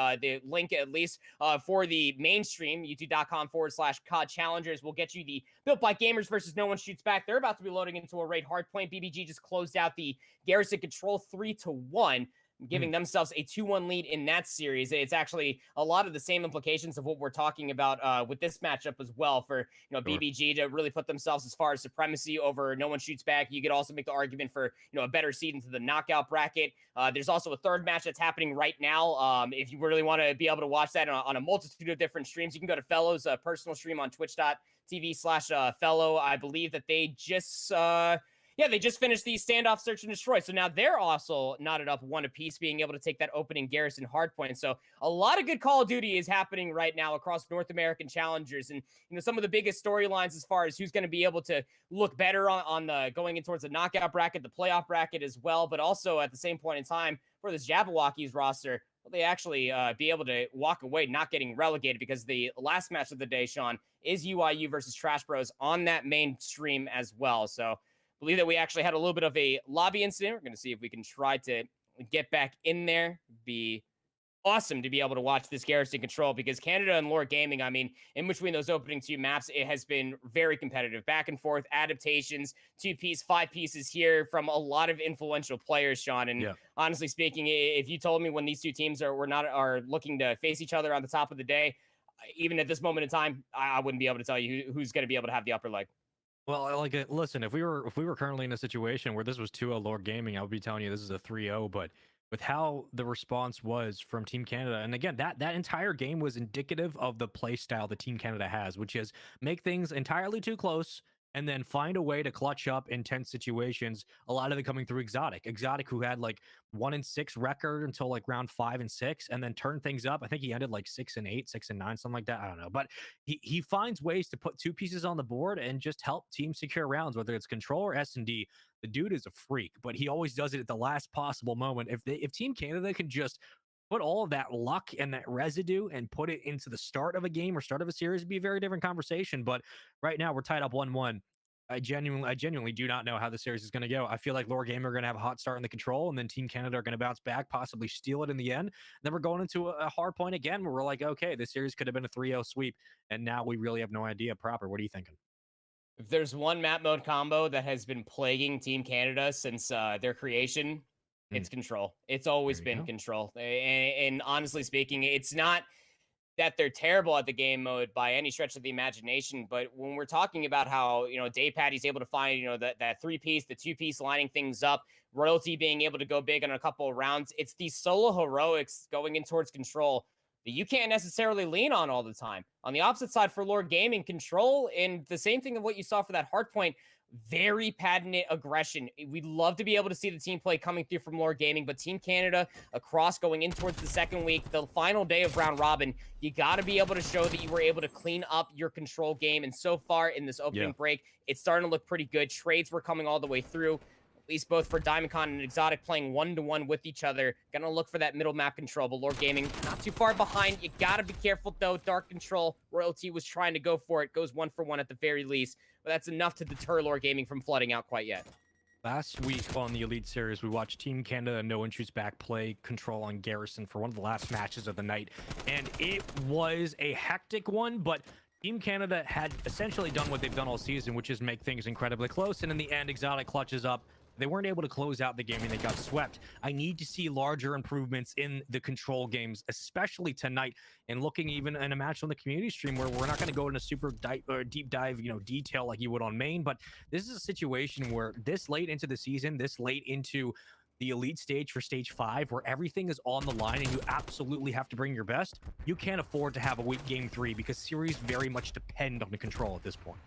link, at least, for the mainstream, youtube.com/COD Challengers. Will get you the Built by Gamers versus No One Shoots Back. They're about to be loading into a raid. Hardpoint BBG just closed out the Garrison control 3-1. Giving themselves a 2-1 lead in that series. It's actually a lot of the same implications of what we're talking about with this matchup as well, for BBG to really put themselves as far as supremacy over No One Shoots Back. You could also make the argument for a better seed into the knockout bracket. There's also a third match that's happening right now. If you really want to be able to watch that on a multitude of different streams, you can go to Fellow's personal stream on twitch.tv/Fellow. I believe that they just they just finished the standoff search and destroy. So now they're also knotted up 1 apiece, being able to take that opening Garrison Hardpoint. So a lot of good Call of Duty is happening right now across North American challengers. And, some of the biggest storylines as far as who's going to be able to look better on the going in towards the knockout bracket, the playoff bracket as well. But also at the same point in time for this Jabberwockies roster, will they actually be able to walk away not getting relegated? Because the last match of the day, Sean, is UIU versus Trash Bros on that main stream as well. So believe that we actually had a little bit of a lobby incident. We're going to see if we can try to get back in there. Be awesome to be able to watch this Garrison control, because Canada and Lore Gaming, I mean, in between those opening 2 maps, it has been very competitive. Back and forth, adaptations, 2-piece, 5 pieces here from a lot of influential players, Sean. And honestly speaking, if you told me when these 2 teams are looking to face each other on the top of the day, even at this moment in time, I wouldn't be able to tell you who's going to be able to have the upper leg. Well, like, listen, if we were currently in a situation where this was 2-0 Lore Gaming, I would be telling you this is a 3-0. But with how the response was from Team Canada, and again, that entire game was indicative of the play style that Team Canada has, which is make things entirely too close and then find a way to clutch up in tense situations. A lot of it coming through Exotic, who had like 1-6 record until like round 5 and 6, and then turned things up. I think he ended like 6-8, 6-9, something like that. I don't know, but he finds ways to put 2 pieces on the board and just help teams secure rounds, whether it's control or S&D. The dude is a freak, but he always does it at the last possible moment. If Team Canada can just put all of that luck and that residue and put it into the start of a game or start of a series, it'd be a very different conversation. But right now we're tied up 1-1. I genuinely do not know how the series is going to go. I feel like Lore Gamer are going to have a hot start in the control, and then Team Canada are going to bounce back, possibly steal it in the end. Then we're going into a hard point again where we're like, okay, this series could have been a 3-0 sweep, and now we really have no idea proper. What are you thinking? If there's one map mode combo that has been plaguing Team Canada since their creation, it's control. It's always been control. And honestly speaking, it's not that they're terrible at the game mode by any stretch of the imagination, but when we're talking about how, Day Patty's able to find, that 3-piece, the 2-piece lining things up, Royalty being able to go big on a couple of rounds, it's these solo heroics going in towards control that you can't necessarily lean on all the time. On the opposite side for Lore Gaming, control, and the same thing of what you saw for that Hardpoint, very patented aggression. We'd love to be able to see the team play coming through from Lore Gaming, but Team Canada across going in towards the second week, the final day of round robin, you got to be able to show that you were able to clean up your control game. And so far in this opening break, it's starting to look pretty good. Trades were coming all the way through. At least both for Diamondcon and Exotic playing 1-to-1 with each other. Gonna look for that middle map control, but Lord Gaming not too far behind. You gotta be careful though. Dark control. Royalty was trying to go for it. Goes 1-for-1 at the very least, but that's enough to deter Lord Gaming from flooding out quite yet. Last week on the Elite Series, we watched Team Canada No One Shoots Back play control on Garrison for one of the last matches of the night, and it was a hectic one, but Team Canada had essentially done what they've done all season, which is make things incredibly close, and in the end, Exotic clutches up. They weren't able to close out the game and they got swept. I need to see larger improvements in the control games, especially tonight, and looking even in a match on the community stream where we're not going to go into super deep dive, detail like you would on main, but this is a situation where this late into the season, this late into the elite stage for stage 5, where everything is on the line and you absolutely have to bring your best, you can't afford to have a weak game 3 because series very much depend on the control at this point.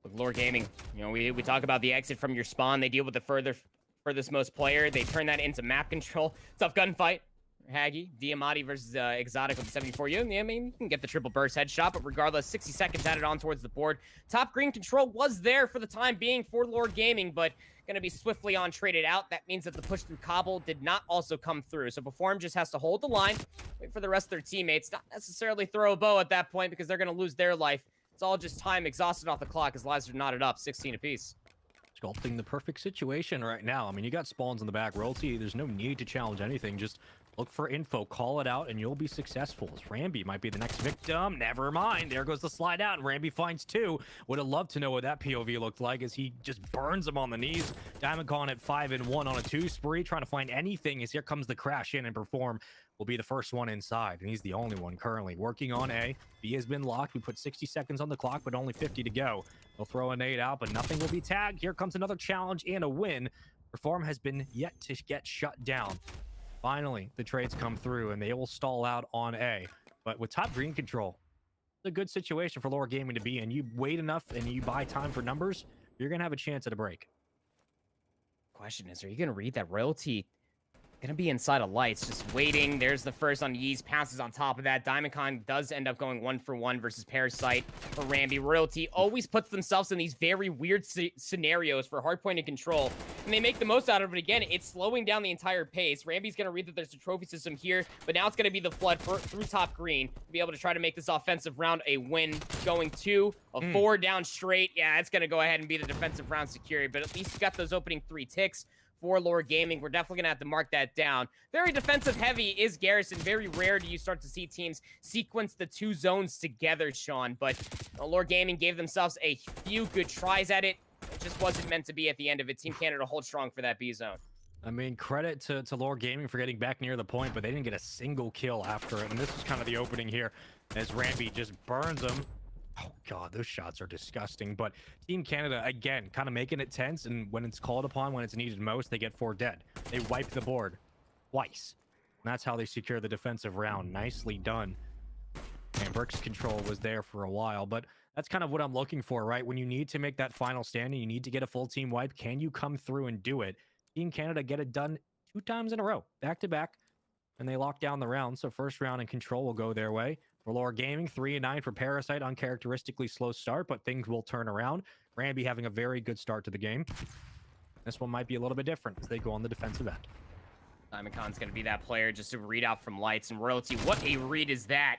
With Lord Gaming, we talk about the exit from your spawn. They deal with the furthest most player. They turn that into map control. Tough gunfight. Haggy, Diamati versus Exotic with the 74U. Yeah, I mean, you can get the triple burst headshot, but regardless, 60 seconds added on towards the board. Top green control was there for the time being for Lord Gaming, but going to be swiftly on traded out. That means that the push through Cobble did not also come through. So Perform just has to hold the line, wait for the rest of their teammates, not necessarily throw a bow at that point because they're going to lose their life. It's all just time exhausted off the clock as lives are knotted up, 16 apiece. Sculpting the perfect situation right now. I mean, you got spawns in the back. Royalty, there's no need to challenge anything. Just look for info, call it out, and you'll be successful. As Ramby might be the next victim. Never mind. There goes the slide out, and Ramby finds 2. Would have loved to know what that POV looked like as he just burns him on the knees. Diamondcon at 5-1 on a 2 spree, trying to find anything as here comes the crash in, and Perform will be the first one inside, and he's the only one currently working on A. B has been locked. We put 60 seconds on the clock, but only 50 to go. They'll throw a nade out, but nothing will be tagged. Here comes another challenge and a win. Perform has been yet to get shut down. Finally, the trades come through, and they will stall out on A. But with top green control, it's a good situation for Lord Gaming to be in. You wait enough and you buy time for numbers, you're going to have a chance at a break. Question is, are you going to read that Royalty? Gonna be inside of lights, just waiting. There's the first on Yeez, pounces on top of that. Diamondcon does end up going 1-for-1 versus Parasite for Ramby. Royalty always puts themselves in these very weird scenarios for hardpoint and control, and they make the most out of it. Again, it's slowing down the entire pace. Ramby's gonna read that there's a trophy system here, but now it's gonna be the flood through top green to be able to try to make this offensive round a win. Going 2 of 4 down straight. Yeah, it's gonna go ahead and be the defensive round secured, but at least you got those opening 3 ticks for Lord Gaming. We're definitely going to have to mark that down. Very defensive heavy is Garrison. Very rare do you start to see teams sequence the 2 zones together, Sean. But Lord Gaming gave themselves a few good tries at it. It just wasn't meant to be at the end of it. Team Canada hold strong for that B zone. I mean, credit to Lord Gaming for getting back near the point, but they didn't get a single kill after it. And this was kind of the opening here as Ramby just burns them. Oh, God, those shots are disgusting. But Team Canada, again, kind of making it tense. And when it's called upon, when it's needed most, they get 4 dead. They wipe the board twice. And that's how they secure the defensive round. Nicely done. And Brick's control was there for a while. But that's kind of what I'm looking for, right? When you need to make that final stand and you need to get a full team wipe, can you come through and do it? Team Canada get it done 2 times in a row, back to back. And they lock down the round. So first round and control will go their way. For Lord Gaming, 3-9 for Parasite, uncharacteristically slow start, but things will turn around. Ramby having a very good start to the game. This one might be a little bit different as they go on the defensive end. Diamondcon's going to be that player just to read out from lights. And Royalty, what a read is that?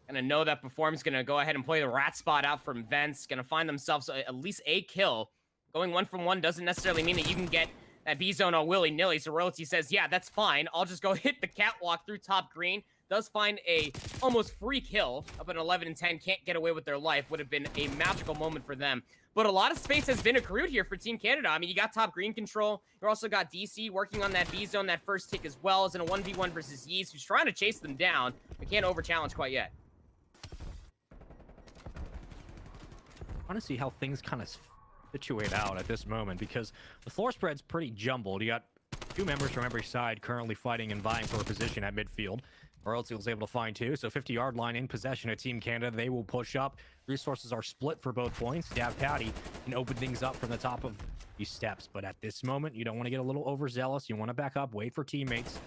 Gonna know that Perform's going to go ahead and play the rat spot out from vents. Going to find themselves at least a kill. Going 1-from-1 doesn't necessarily mean that you can get that B zone all willy-nilly. So Royalty says, yeah, that's fine. I'll just go hit the catwalk through top green. Does find a almost free kill up at 11-10. Can't get away with their life. Would have been a magical moment for them. But a lot of space has been accrued here for Team Canada. I mean, you got top green control. You also got DC working on that B zone, that first tick as well, as in a 1v1 versus Yeez, who's trying to chase them down, but can't over-challenge quite yet. I want to see how things kind of situate out at this moment because the floor spread's pretty jumbled. You got 2 members from every side currently fighting and vying for a position at midfield. Royalty was able to find 2, so 50-yard line in possession of Team Canada. They will push up. Resources are split for both points. Dab Patty can open things up from the top of these steps, but at this moment, you don't want to get a little overzealous. You want to back up, wait for teammates.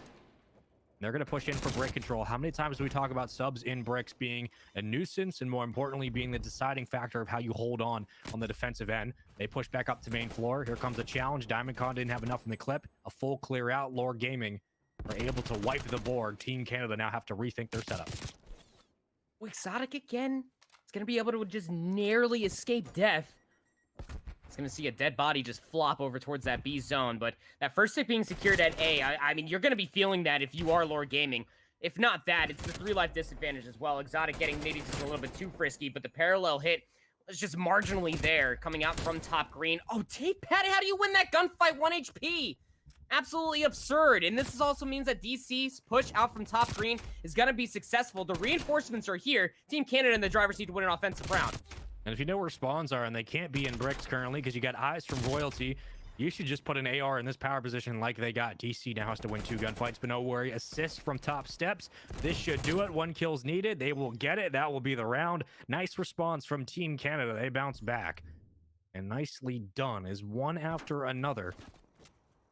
They're going to push in for brick control. How many times do we talk about subs in bricks being a nuisance and more importantly being the deciding factor of how you hold on the defensive end? They push back up to main floor. Here comes a challenge. DiamondCon didn't have enough in the clip. A full clear out. Lore Gaming are able to wipe the board. Team Canada now have to rethink their setup. Exotic again. It's going to be able to just narrowly escape death. It's going to see a dead body just flop over towards that B zone, but that first stick being secured at A, I mean, you're going to be feeling that if you are Lore Gaming. If not that, it's the 3-life disadvantage as well. Exotic getting maybe just a little bit too frisky, but the parallel hit was just marginally there, coming out from top green. Oh, Tate Patty, how do you win that gunfight 1 HP? Absolutely absurd, and this also means that DC's push out from top green is going to be successful. The reinforcements are here. Team Canada and the drivers need to win an offensive round. And if you know where spawns are, and they can't be in bricks currently because you got eyes from Royalty, you should just put an AR in this power position like they got. DC now has to win 2 gunfights, but no worry. Assist from top steps. This should do it. 1 kill's needed. They will get it. That will be the round. Nice response from Team Canada. They bounce back. And nicely done is one after another.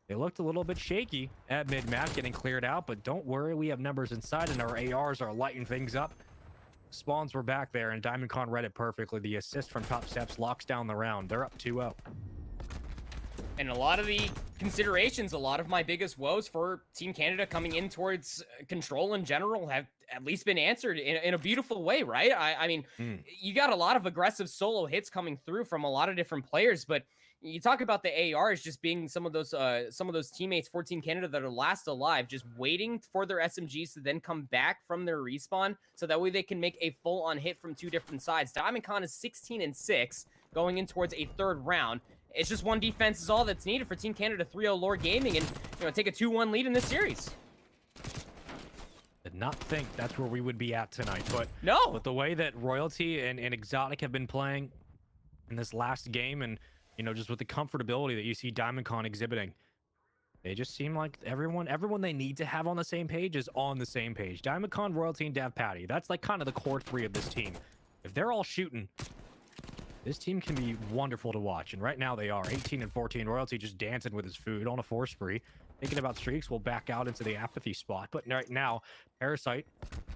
They looked a little bit shaky at mid-map getting cleared out, but don't worry. We have numbers inside, and our ARs are lighting things up. Spawns were back there, and DiamondCon read it perfectly. The assist from top steps locks down the round. They're up 2-0. And a lot of the considerations, a lot of my biggest woes for Team Canada coming in towards control in general have at least been answered in a beautiful way, right? I mean, you got a lot of aggressive solo hits coming through from a lot of different players, but you talk about the ARs just being some of those teammates for Team Canada that are last alive, just waiting for their SMGs to then come back from their respawn, so that way they can make a full-on hit from 2 different sides. DiamondCon is 16-6 going in towards a 3rd round. It's just 1 defense is all that's needed for Team Canada 3-0 Lore Gaming and take a 2-1 lead in this series. Did not think that's where we would be at tonight, but no. With the way that Royalty and Exotic have been playing in this last game, and just with the comfortability that you see DiamondCon exhibiting, they just seem like everyone they need to have on the same page is on the same page. DiamondCon, Royalty, and Dev Patty. That's like kind of the core 3 of this team. If they're all shooting, this team can be wonderful to watch. And right now they are 18-14. Royalty just dancing with his food on a 4 spree. Thinking about streaks, will back out into the apathy spot. But right now, Parasite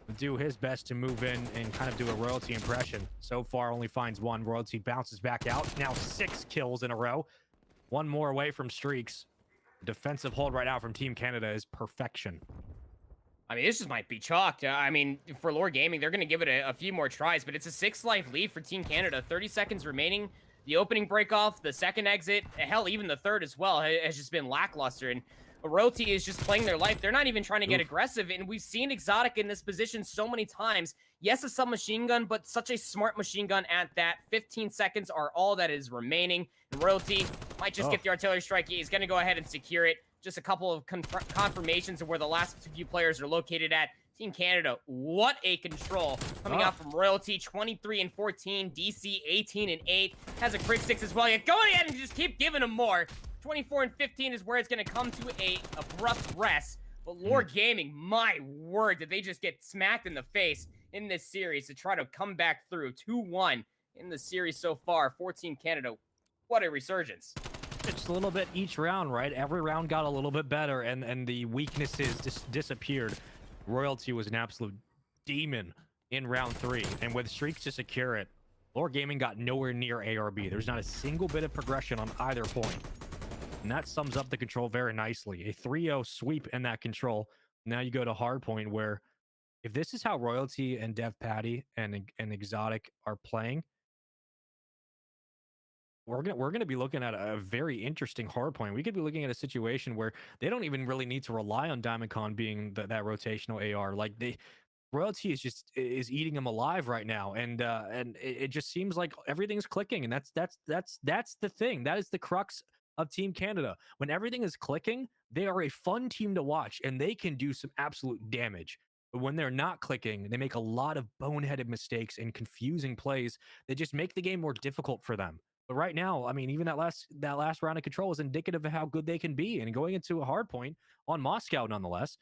will do his best to move in and kind of do a Royalty impression. So far, only finds 1. Royalty bounces back out. Now 6 kills in a row. 1 more away from streaks. Defensive hold right now from Team Canada is perfection. I mean, this just might be chalked. I mean, for Lore Gaming, they're going to give it a few more tries, but it's a 6-life lead for Team Canada. 30 seconds remaining. The opening break off, the second exit, hell, even the third as well, has just been lackluster. And Royalty is just playing their life. They're not even trying to get aggressive, and we've seen Exotic in this position so many times. Yes, a submachine gun, but such a smart machine gun at that. 15 seconds are all that is remaining. And Royalty might just get the artillery strike. He's going to go ahead and secure it. Just a couple of confirmations of where the last few players are located at. Team Canada, what a control. Coming out from Royalty, 23-14. DC, 18-8. Has a crit 6 as well. Yeah, go ahead and just keep giving them more. 24-15 is where it's going to come to a abrupt rest. But Lore Gaming, my word, did they just get smacked in the face in this series to try to come back through. 2-1 in the series so far for Team Canada. What a resurgence. Just a little bit each round, right? Every round got a little bit better, and the weaknesses just disappeared. Royalty was an absolute demon in round 3, and with streaks to secure it, Lore Gaming got nowhere near ARB. There's not a single bit of progression on either point. And that sums up the control very nicely. A 3-0 sweep in that control. Now you go to Hardpoint, where if this is how Royalty and Dev Patty and Exotic are playing, we're gonna be looking at a very interesting Hardpoint. We could be looking at a situation where they don't even really need to rely on DiamondCon being that rotational AR. Like Royalty is eating them alive right now, and it just seems like everything's clicking, and that's the thing. That is the crux of Team Canada. When everything is clicking, they are a fun team to watch, and they can do some absolute damage. But when they're not clicking, they make a lot of boneheaded mistakes and confusing plays that just make the game more difficult for them. But right now, I mean, even that last round of control is indicative of how good they can be. And going into a hard point on Moscow, nonetheless,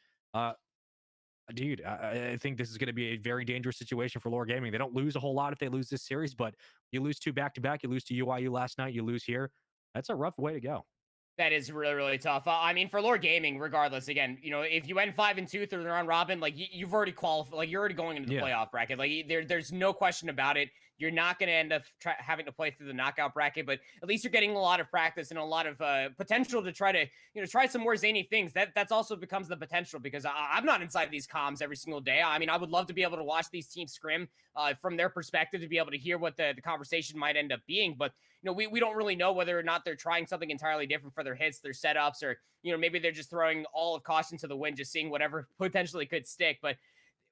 dude, I think this is going to be a very dangerous situation for Lore Gaming. They don't lose a whole lot if they lose this series, but you lose 2 back-to-back, you lose to UIU last night, you lose here. That's a rough way to go. That is really, really tough. I mean, for Lore Gaming, regardless, again, you know, if you end 5-2 through the round robin, like you've already qualified, like you're already going into the Yeah. playoff bracket. Like there's no question about it. You're not going to end up having to play through the knockout bracket, but at least you're getting a lot of practice and a lot of potential to try to, you know, try some more zany things. That's also becomes the potential because I'm not inside these comms every single day. I mean, I would love to be able to watch these teams scrim from their perspective to be able to hear what the conversation might end up being, but you know, we don't really know whether or not they're trying something entirely different for their hits, their setups, or, you know, maybe they're just throwing all of caution to the wind, just seeing whatever potentially could stick. But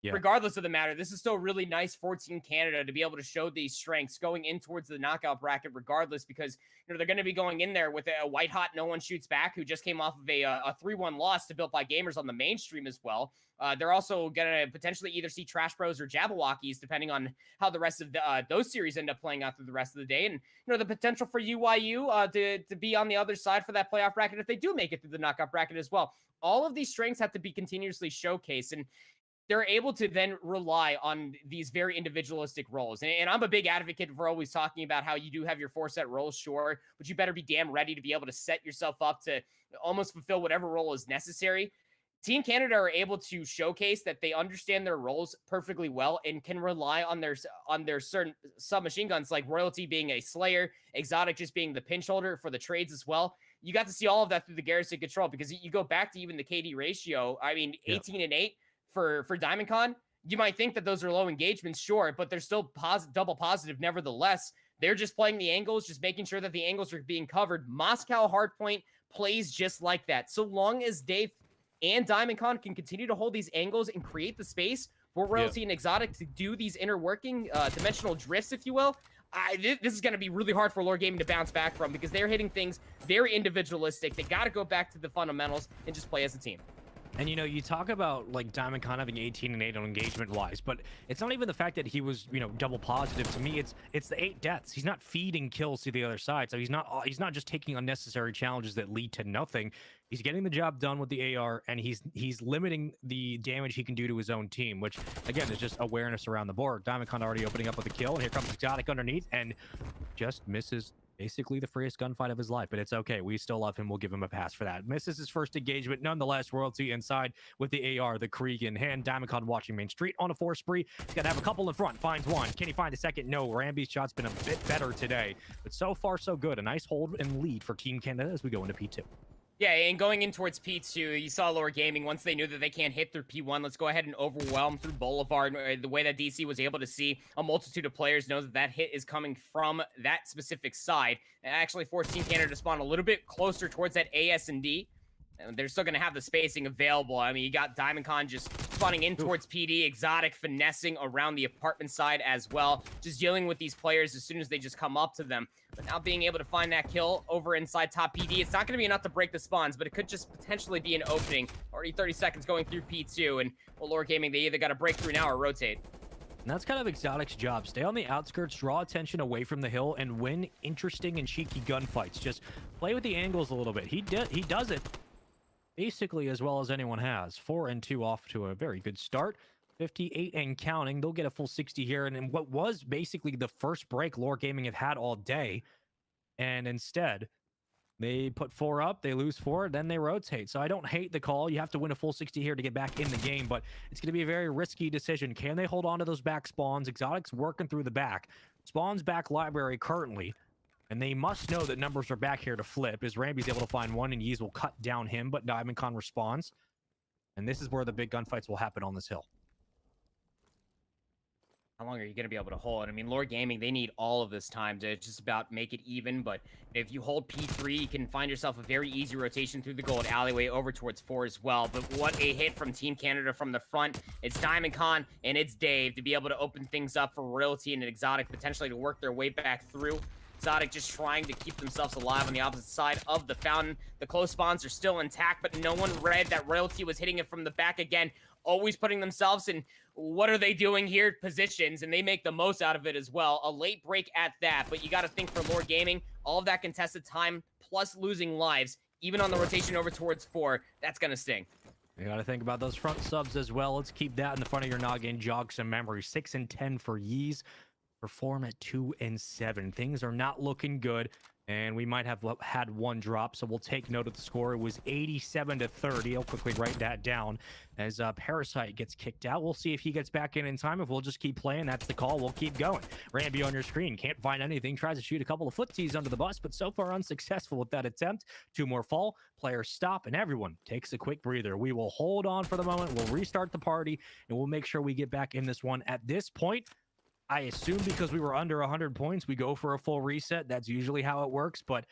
Yeah. regardless of the matter, this is still really nice for Team Canada to be able to show these strengths going in towards the knockout bracket, regardless, because you know they're going to be going in there with a white hot no one shoots back who just came off of a 3-1 loss to Built by Gamers on the mainstream as well. They're also going to potentially either see Trash Bros or Jabberwockies, depending on how the rest of those series end up playing out through the rest of the day. And you know the potential for UYU to be on the other side for that playoff bracket if they do make it through the knockout bracket as well. All of these strengths have to be continuously showcased, and they're able to then rely on these very individualistic roles. And I'm a big advocate for always talking about how you do have your 4-set roles, sure, but you better be damn ready to be able to set yourself up to almost fulfill whatever role is necessary. Team Canada are able to showcase that they understand their roles perfectly well and can rely on their certain submachine guns, like Royalty being a Slayer, Exotic just being the pinch holder for the trades as well. You got to see all of that through the Garrison control because you go back to even the KD ratio. I mean, 18-8 for DiamondCon. You might think that those are low engagements, sure, but they're still double positive nevertheless. They're just playing the angles, just making sure that the angles are being covered. Moscow Hardpoint plays just like that. So long as Dave and DiamondCon can continue to hold these angles and create the space for Royalty and Exotic to do these inner working dimensional drifts, if you will, this is going to be really hard for Lore Gaming to bounce back from because they're hitting things very individualistic. They got to go back to the fundamentals and just play as a team. And you know, you talk about like DiamondCon having 18-8 on engagement wise, but it's not even the fact that he was, you know, double positive. To me, it's the 8 deaths. He's not feeding kills to the other side, so he's not just taking unnecessary challenges that lead to nothing. He's getting the job done with the AR, and he's limiting the damage he can do to his own team, which again is just awareness around the board. DiamondCon already opening up with a kill, and here comes Exotic underneath, and just misses basically the freest gunfight of his life, but it's okay. We still love him. We'll give him a pass for that. Misses his first engagement. Nonetheless, Royalty inside with the AR, the Krieg in hand. DiamondCon watching Main Street on a 4 spree. He's got to have a couple in front. Finds one. Can he find a second? No. Ramby's shot's been a bit better today, but so far so good. A nice hold and lead for Team Canada as we go into P2. Yeah, and going in towards P2, you saw Lore Gaming, once they knew that they can't hit through P1, let's go ahead and overwhelm through Boulevard. The way that DC was able to see a multitude of players knows that hit is coming from that specific side. And actually forced Team Canada to spawn a little bit closer towards that AS&D. And they're still going to have the spacing available. I mean, you got DiamondCon just spawning in towards PD, Exotic finessing around the apartment side as well. Just dealing with these players as soon as they just come up to them. But now being able to find that kill over inside top PD, it's not going to be enough to break the spawns, but it could just potentially be an opening. Already 30 seconds going through P2, and well, Lore Gaming, they either got to break through now or rotate. And that's kind of Exotic's job. Stay on the outskirts, draw attention away from the hill, and win interesting and cheeky gunfights. Just play with the angles a little bit. He does it basically as well as anyone has. 4-2 off to a very good start. 58 and counting. They'll get a full 60 here. And in what was basically the first break Lore Gaming have had all day. And instead, they put 4 up, they lose 4, then they rotate. So I don't hate the call. You have to win a full 60 here to get back in the game, but it's going to be a very risky decision. Can they hold on to those back spawns? Exotic's working through the back. Spawns back library currently. And they must know that numbers are back here to flip, as Ramby's able to find one, and Yeez will cut down him, but DiamondCon responds. And this is where the big gunfights will happen on this hill. How long are you going to be able to hold? I mean, Lore Gaming, they need all of this time to just about make it even, but if you hold P3, you can find yourself a very easy rotation through the gold alleyway over towards 4 as well. But what a hit from Team Canada from the front. It's DiamondCon and it's Dave to be able to open things up for Royalty and Exotic, potentially to work their way back through. Exotic just trying to keep themselves alive on the opposite side of the fountain. The close spawns are still intact, but no one read that Royalty was hitting it from the back again, always putting themselves in what are they doing here positions, and they make the most out of it as well. A late break at that, but you got to think for Lore Gaming, all of that contested time plus losing lives, even on the rotation over towards 4, that's going to sting. You got to think about those front subs as well. Let's keep that in the front of your noggin, jog some memory. 6 and 10 for Yeez. Perform at 2 and 7. Things are not looking good. and we might have had one drop, so we'll take note of the score. It was 87-30. I'll quickly write that down as Parasite gets kicked out. We'll see if he gets back in time. If we'll just keep playing, that's the call. We'll keep going. Ramby on your screen, can't find anything, tries to shoot a couple of footsies under the bus, but so far unsuccessful with that attempt. 2 more fall, players stop, and everyone takes a quick breather. We will hold on for the moment. We'll restart the party, and we'll make sure we get back in this one. At this point, I assume because we were under 100 points, we go for a full reset. That's usually how it works, but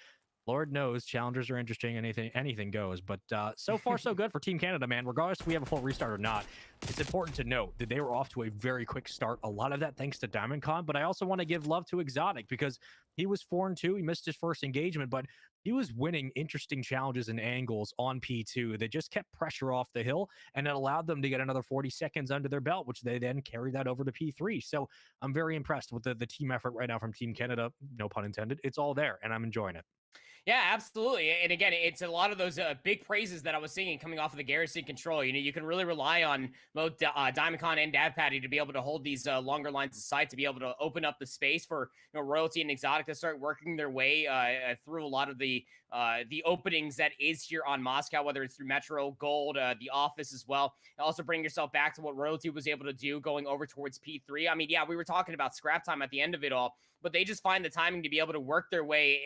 Lord knows challengers are interesting. Anything goes. But so far, so good for Team Canada, man. Regardless if we have a full restart or not, it's important to note that they were off to a very quick start. A lot of that thanks to DiamondCon, but I also want to give love to Exotic because he was 4-2. He missed his first engagement, but he was winning interesting challenges and angles on P2 that just kept pressure off the hill, and it allowed them to get another 40 seconds under their belt, which they then carried that over to P3. So I'm very impressed with the team effort right now from Team Canada. No pun intended. It's all there, and I'm enjoying it. Yeah, absolutely. And again, it's a lot of those big praises that I was singing coming off of the Garrison control. You know, you can really rely on both DiamondCon and Dad Patty to be able to hold these longer lines of sight, to be able to open up the space for, you know, Royalty and Exotic to start working their way through a lot of the openings that is here on Moscow, whether it's through Metro, Gold, the office as well. And also bring yourself back to what Royalty was able to do going over towards P3. I mean, yeah, we were talking about scrap time at the end of it all, but they just find the timing to be able to work their way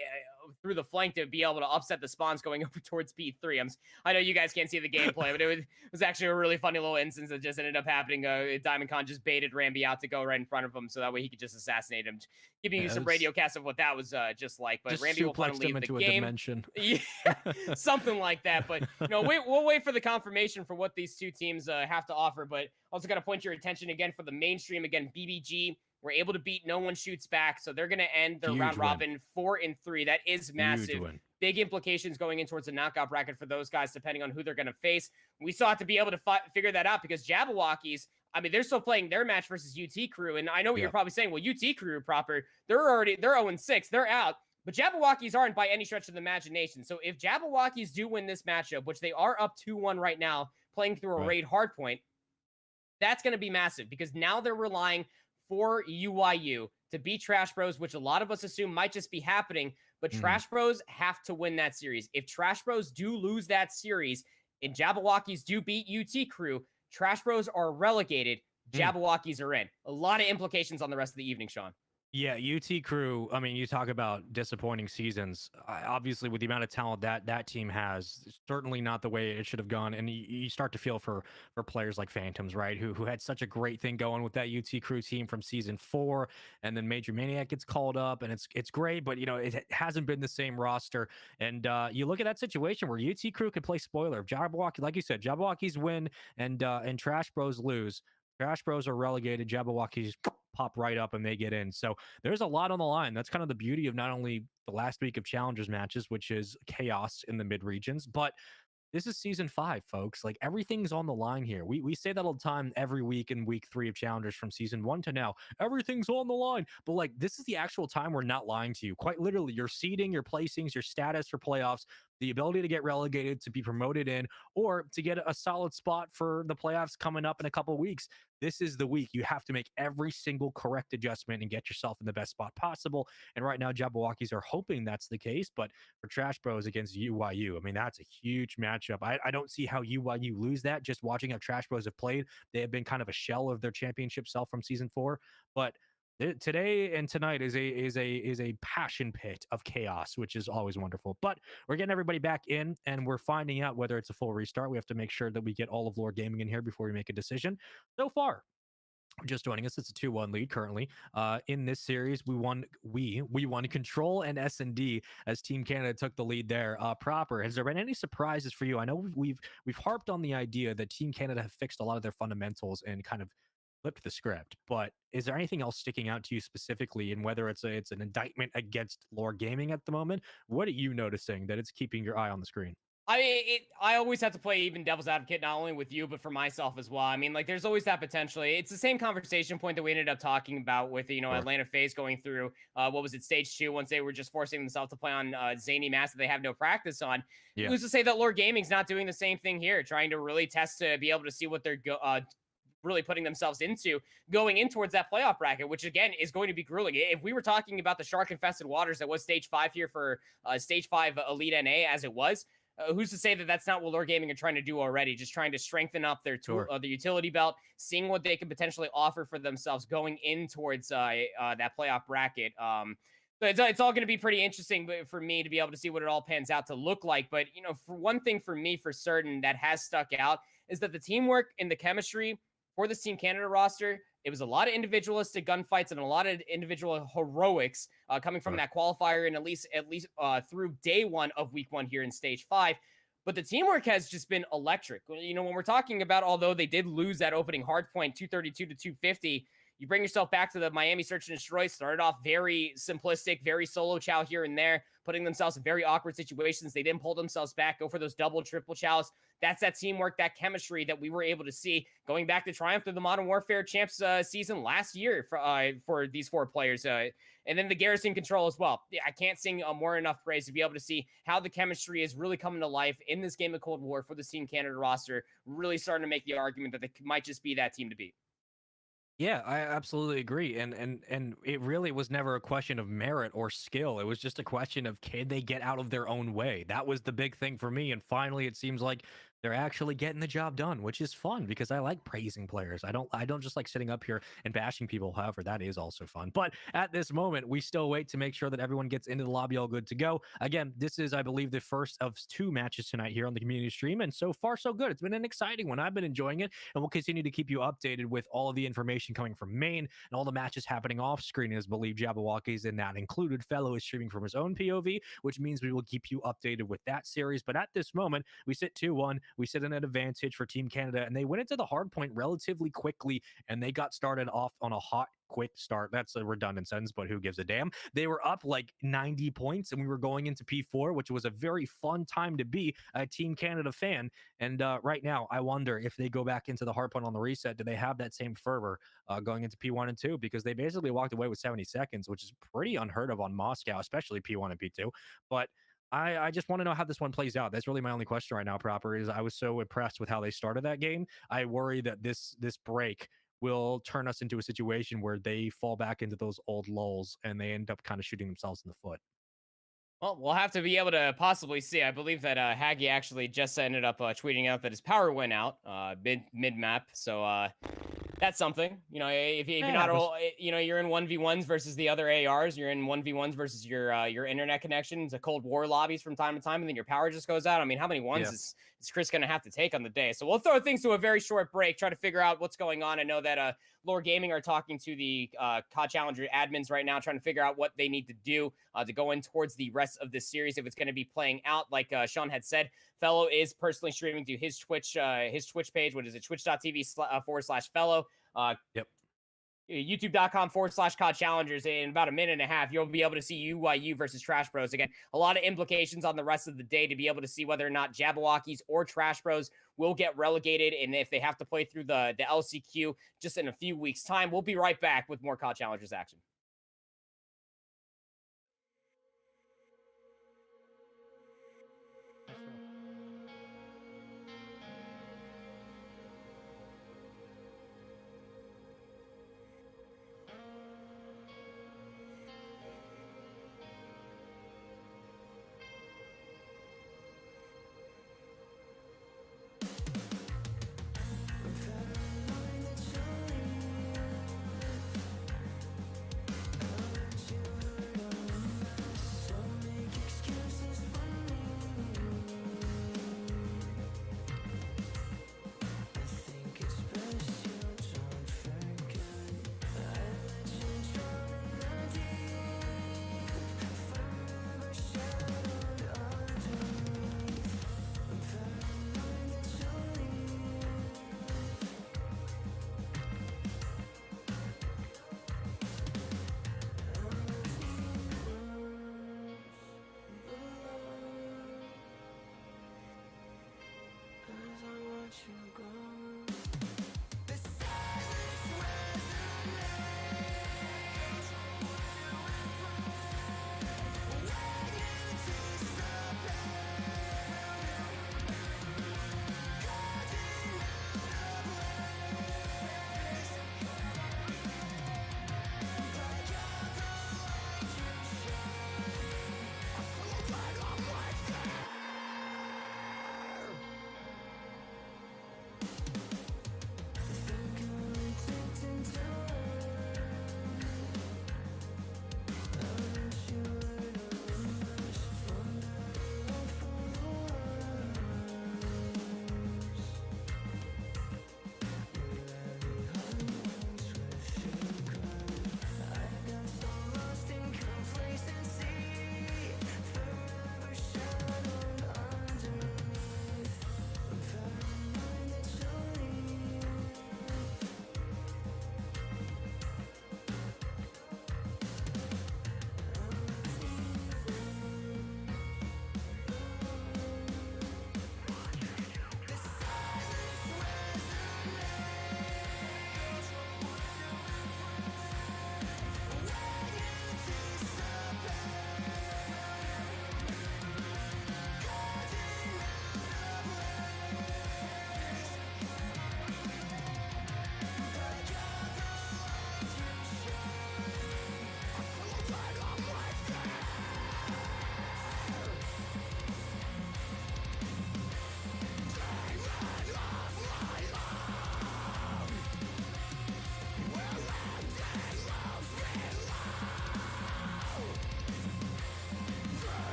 through the flank to be able to upset the spawns going over towards P3. I know you guys can't see the gameplay, but it was actually a really funny little instance that just ended up happening. DiamondCon just baited Ramby out to go right in front of him, so that way he could just assassinate him, giving you some radio cast of what that was just like. But just Ramby will finally leave the game. Yeah, something like that. But you know, we'll wait for the confirmation for what these two teams have to offer. But also got to point your attention again for the mainstream. Again, BBG were able to beat No One Shoots Back, so they're going to end their round robin 4-3. That is massive. Big implications going in towards the knockout bracket for those guys, depending on who they're going to face. We still have to be able to figure that out because Jabberwockies, I mean, they're still playing their match versus UT Crew, and I know what you're probably saying. Well, UT Crew proper, they're 0-6, they're out. But Jabberwockies aren't by any stretch of the imagination. So if Jabberwockies do win this matchup, which they are up 2-1 right now, playing through a raid hardpoint, that's going to be massive because now they're relying for UYU to beat Trash Bros, which a lot of us assume might just be happening, but Trash Bros have to win that series. If Trash Bros do lose that series and Jabberwockies do beat UT Crew, Trash Bros are relegated, Jabberwockies are in. A lot of implications on the rest of the evening, Sean. Yeah, UT Crew, I mean, you talk about disappointing seasons. Obviously, with the amount of talent that team has, certainly not the way it should have gone. And you start to feel for players like Phantoms, right, who had such a great thing going with that UT Crew team from season 4, and then Major Maniac gets called up, and it's great, but you know it hasn't been the same roster. And you look at that situation where UT Crew could play spoiler. If Jabberwocky, like you said, Jabberwockies win and Trash Bros lose, Trash Bros are relegated, Jabberwockies pop right up and they get in. So there's a lot on the line. That's kind of the beauty of not only the last week of challengers matches, which is chaos in the mid regions, but this is season 5, folks. Like everything's on the line here. We say that all the time every week in week 3 of challengers from season 1 to now. Everything's on the line. But like this is the actual time we're not lying to you. Quite literally, your seeding, your placings, your status for playoffs, the ability to get relegated, to be promoted in, or to get a solid spot for the playoffs coming up in a couple of weeks. This is the week you have to make every single correct adjustment and get yourself in the best spot possible. And right now, Jabberwockies are hoping that's the case. But for Trash Bros against UYU, I mean, that's a huge matchup. I don't see how UYU lose that. Just watching how Trash Bros have played, they have been kind of a shell of their championship self from season 4. But today and tonight is a passion pit of chaos, which is always wonderful. But we're getting everybody back in, and we're finding out whether it's a full restart. We have to make sure that we get all of Lord Gaming in here before we make a decision. So far, just joining us, it's a 2-1 lead currently. In this series, we won Control and S&D as Team Canada took the lead there. Proper, has there been any surprises for you? I know we've harped on the idea that Team Canada have fixed a lot of their fundamentals and kind of flipped the script, but is there anything else sticking out to you specifically, and whether it's an indictment against Lore Gaming at the moment? What are you noticing that it's keeping your eye on the screen? I mean, I always have to play even devil's advocate, not only with you, but for myself as well. I mean, like, there's always that potentially. It's the same conversation point that we ended up talking about with, you know, Sure. Atlanta FaZe going through, what was it, stage 2, once they were just forcing themselves to play on zany maps that they have no practice on. Yeah. Who's to say that Lord Gaming's not doing the same thing here, trying to really test to be able to see what they're really putting themselves into going in towards that playoff bracket, which again is going to be grueling. If we were talking about the shark infested waters that was stage 5 here for stage 5 Elite NA as it was, who's to say that that's not what Lure Gaming are trying to do already? Just trying to strengthen up their tool, the utility belt, seeing what they can potentially offer for themselves going in towards that playoff bracket. So it's all going to be pretty interesting for me to be able to see what it all pans out to look like. But, you know, for one thing for me for certain that has stuck out is that the teamwork and the chemistry for this Team Canada roster, it was a lot of individualistic gunfights and a lot of individual heroics coming from that qualifier and at least through day 1 of week 1 here in stage 5. But the teamwork has just been electric. You know, when we're talking about, although they did lose that opening Hardpoint 232 to 250, you bring yourself back to the Miami Search and Destroy, started off very simplistic, very solo chow here and there, putting themselves in very awkward situations. They didn't pull themselves back, go for those double, triple chows. That's that teamwork, that chemistry that we were able to see going back to triumph through the Modern Warfare Champs season last year for these 4 players. And then the Garrison control as well. I can't sing more enough praise to be able to see how the chemistry is really coming to life in this game of Cold War for the Team Canada roster, really starting to make the argument that they might just be that team to beat. Yeah, I absolutely agree. And it really was never a question of merit or skill. It was just a question of, can they get out of their own way? That was the big thing for me. And finally, it seems like they're actually getting the job done, which is fun because I like praising players. I don't just like sitting up here and bashing people. However, that is also fun. But at this moment, we still wait to make sure that everyone gets into the lobby all good to go. Again, this is, I believe, the first of 2 matches tonight here on the community stream. And so far, so good. It's been an exciting one. I've been enjoying it. And we'll continue to keep you updated with all of the information coming from main and all the matches happening off screen. As believe Jabberwocky's in that included. Fellow is streaming from his own POV, which means we will keep you updated with that series. But at this moment, we sit 2-1. We sit in an advantage for Team Canada, and they went into the hard point relatively quickly, and they got started off on a hot, quick start. That's a redundant sentence, but who gives a damn? They were up like 90 points, and we were going into P4, which was a very fun time to be a Team Canada fan. And right now, I wonder if they go back into the hard point on the reset, do they have that same fervor going into P1 and 2? Because they basically walked away with 70 seconds, which is pretty unheard of on Moscow, especially P1 and P2. But I just want to know how this one plays out. That's really my only question right now, Proper, is I was so impressed with how they started that game. I worry that this break will turn us into a situation where they fall back into those old lulls and they end up kind of shooting themselves in the foot. Well, we'll have to be able to possibly see. I believe that Haggy actually just ended up tweeting out that his power went out mid map. So that's something. You know, if you're not all, you know, you're in 1v1s versus the other ARs. You're in 1v1s versus your internet connections, the Cold War lobbies from time to time, and then your power just goes out. I mean, how many ones is Chris going to have to take on the day? So we'll throw things to a very short break, try to figure out what's going on. I know that Lure Gaming are talking to the COD Challenger admins right now, trying to figure out what they need to do to go in towards the rest of this series. If it's going to be playing out, like Sean had said, Fellow is personally streaming to his Twitch page. What is it? Twitch.tv/Fellow. YouTube.com/COD Challengers. In about a minute and a half, you'll be able to see UYU versus Trash Bros. Again, a lot of implications on the rest of the day to be able to see whether or not Jabberwockies or Trash Bros will get relegated, and if they have to play through the LCQ just in a few weeks' time. We'll be right back with more COD Challengers action.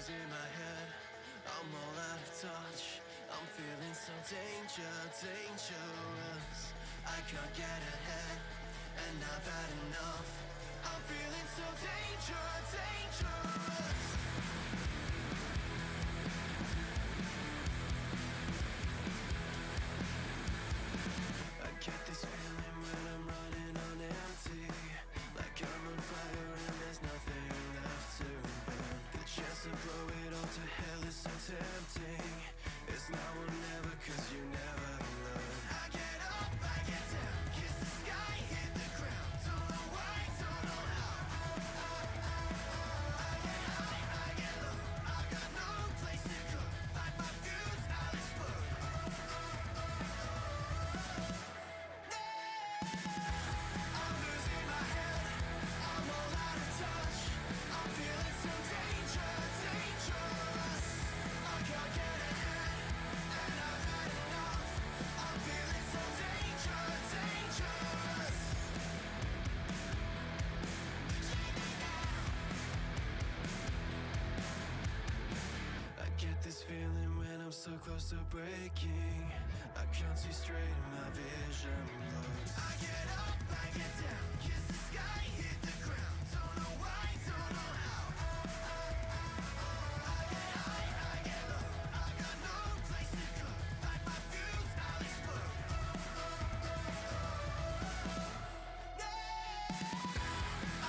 losing my head, I'm all out of touch. I'm feeling so dangerous. I can't get ahead, and I've had enough. I'm feeling so dangerous. I get this feeling when I'm running on empty, like I'm on fire and there's nothing left to burn. The chance to blow it all to hell is so tempting. It's now or never, 'cause you never learn. I get up, I get down, kiss the sky, hit the ground. Don't know why, don't know how. I get high, I get low. I got no place to go. Like my fuse, I'll explode. I'm losing my head, I'm all out of touch. I'm feeling so dangerous. I can't get ahead, and I've had enough. I'm feeling so dangerous. I get this feeling when I'm so close to breaking. I can't see straight and my vision blurs. I get up, I get down, kiss the sky, hit the ground. Don't know why, don't know how. I get high, I get low. I got no place to go. Like my fuse, I'll explode.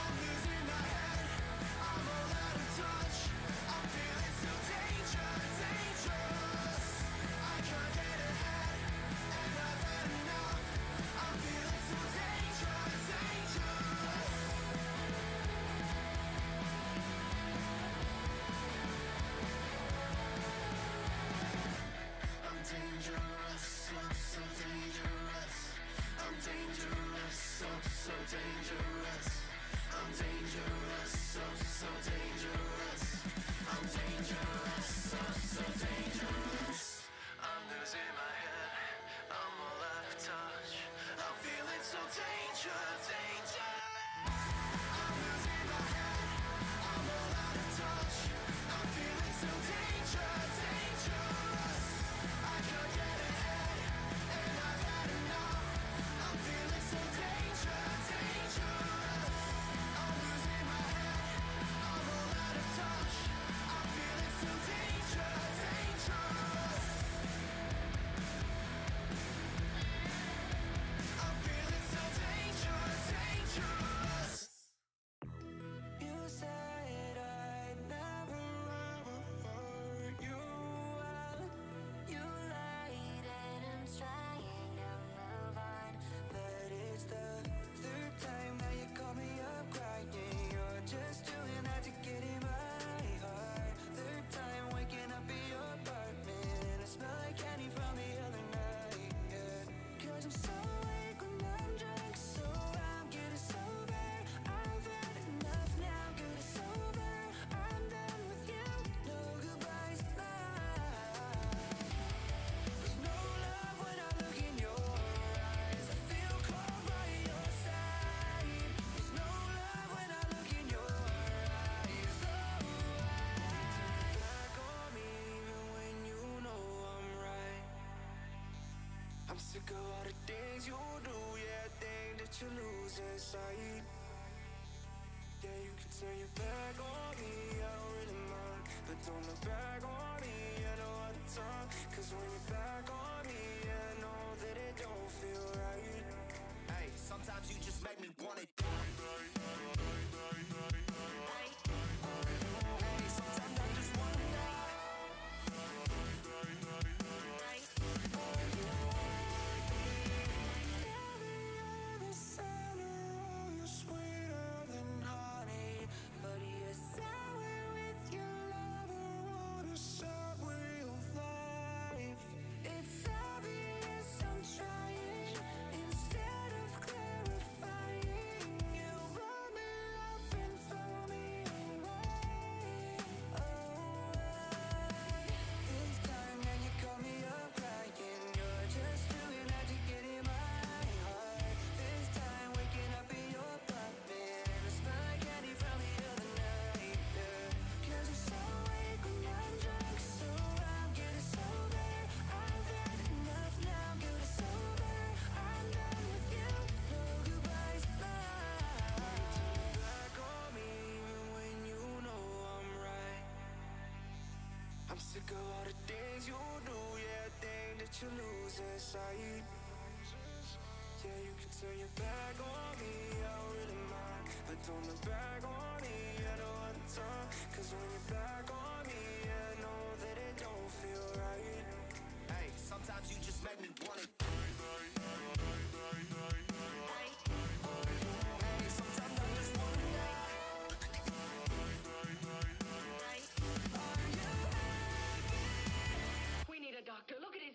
I'm losing my head, I'm all out of touch. I'm feeling so dangerous. I can't get ahead, and I've had enough. I'm feeling so dangerous. I'm dangerous, so dangerous. I'm dangerous, so dangerous. I'm dangerous, so dangerous. I'm dangerous, so dangerous. I'm losing my head, I'm all out of touch. I'm feeling so dangerous. I'm losing my head, I'm all out of touch. I'm feeling so dangerous. I can't get ahead, and I've had enough. I'm feeling so dangerous. I'm losing my head, I'm all out of touch. I'm feeling so dangerous. I'm feeling so dangerous. You said I'd never ever hurt you well. You lied and I'm trying to move on, but it's the third time that you call me up crying. You're just doing that to get in my heart. Third time waking up in your apartment. I smell like candy from the other night. Yeah. 'Cause I'm so awake when I'm drunk, so I'm getting sober. I've had enough now, good as sober. I'm done with you, no goodbyes now. There's no love when I look in your eyes. I feel cold by your side. There's no love when I look in your eyes. Oh, back on me even when you know I'm right. I'm sick of all the things you do, yeah, things that you lose inside. Yeah, you can turn your back on me, I don't really mind. But don't look back on me, I know all the time. 'Cause when you're back on me, I know that it don't feel right. Hey, sometimes you just make me want it. Hey, sometimes I just wanna die. You're the center, oh, you're sweeter than honey. But you're sour with your love, what a sad way of life. It's obvious I'm trying instead of clarifying. think of all the things you do, yeah, I think that you're losing sight. Yeah, you can turn your back on me, I don't really mind, but don't look back on me at no other time. Cause when you're back on me, yeah, I know that it don't feel right. Hey, sometimes you just make me want it. Hey, sometimes I just wanna die. We need a doctor. Look at his.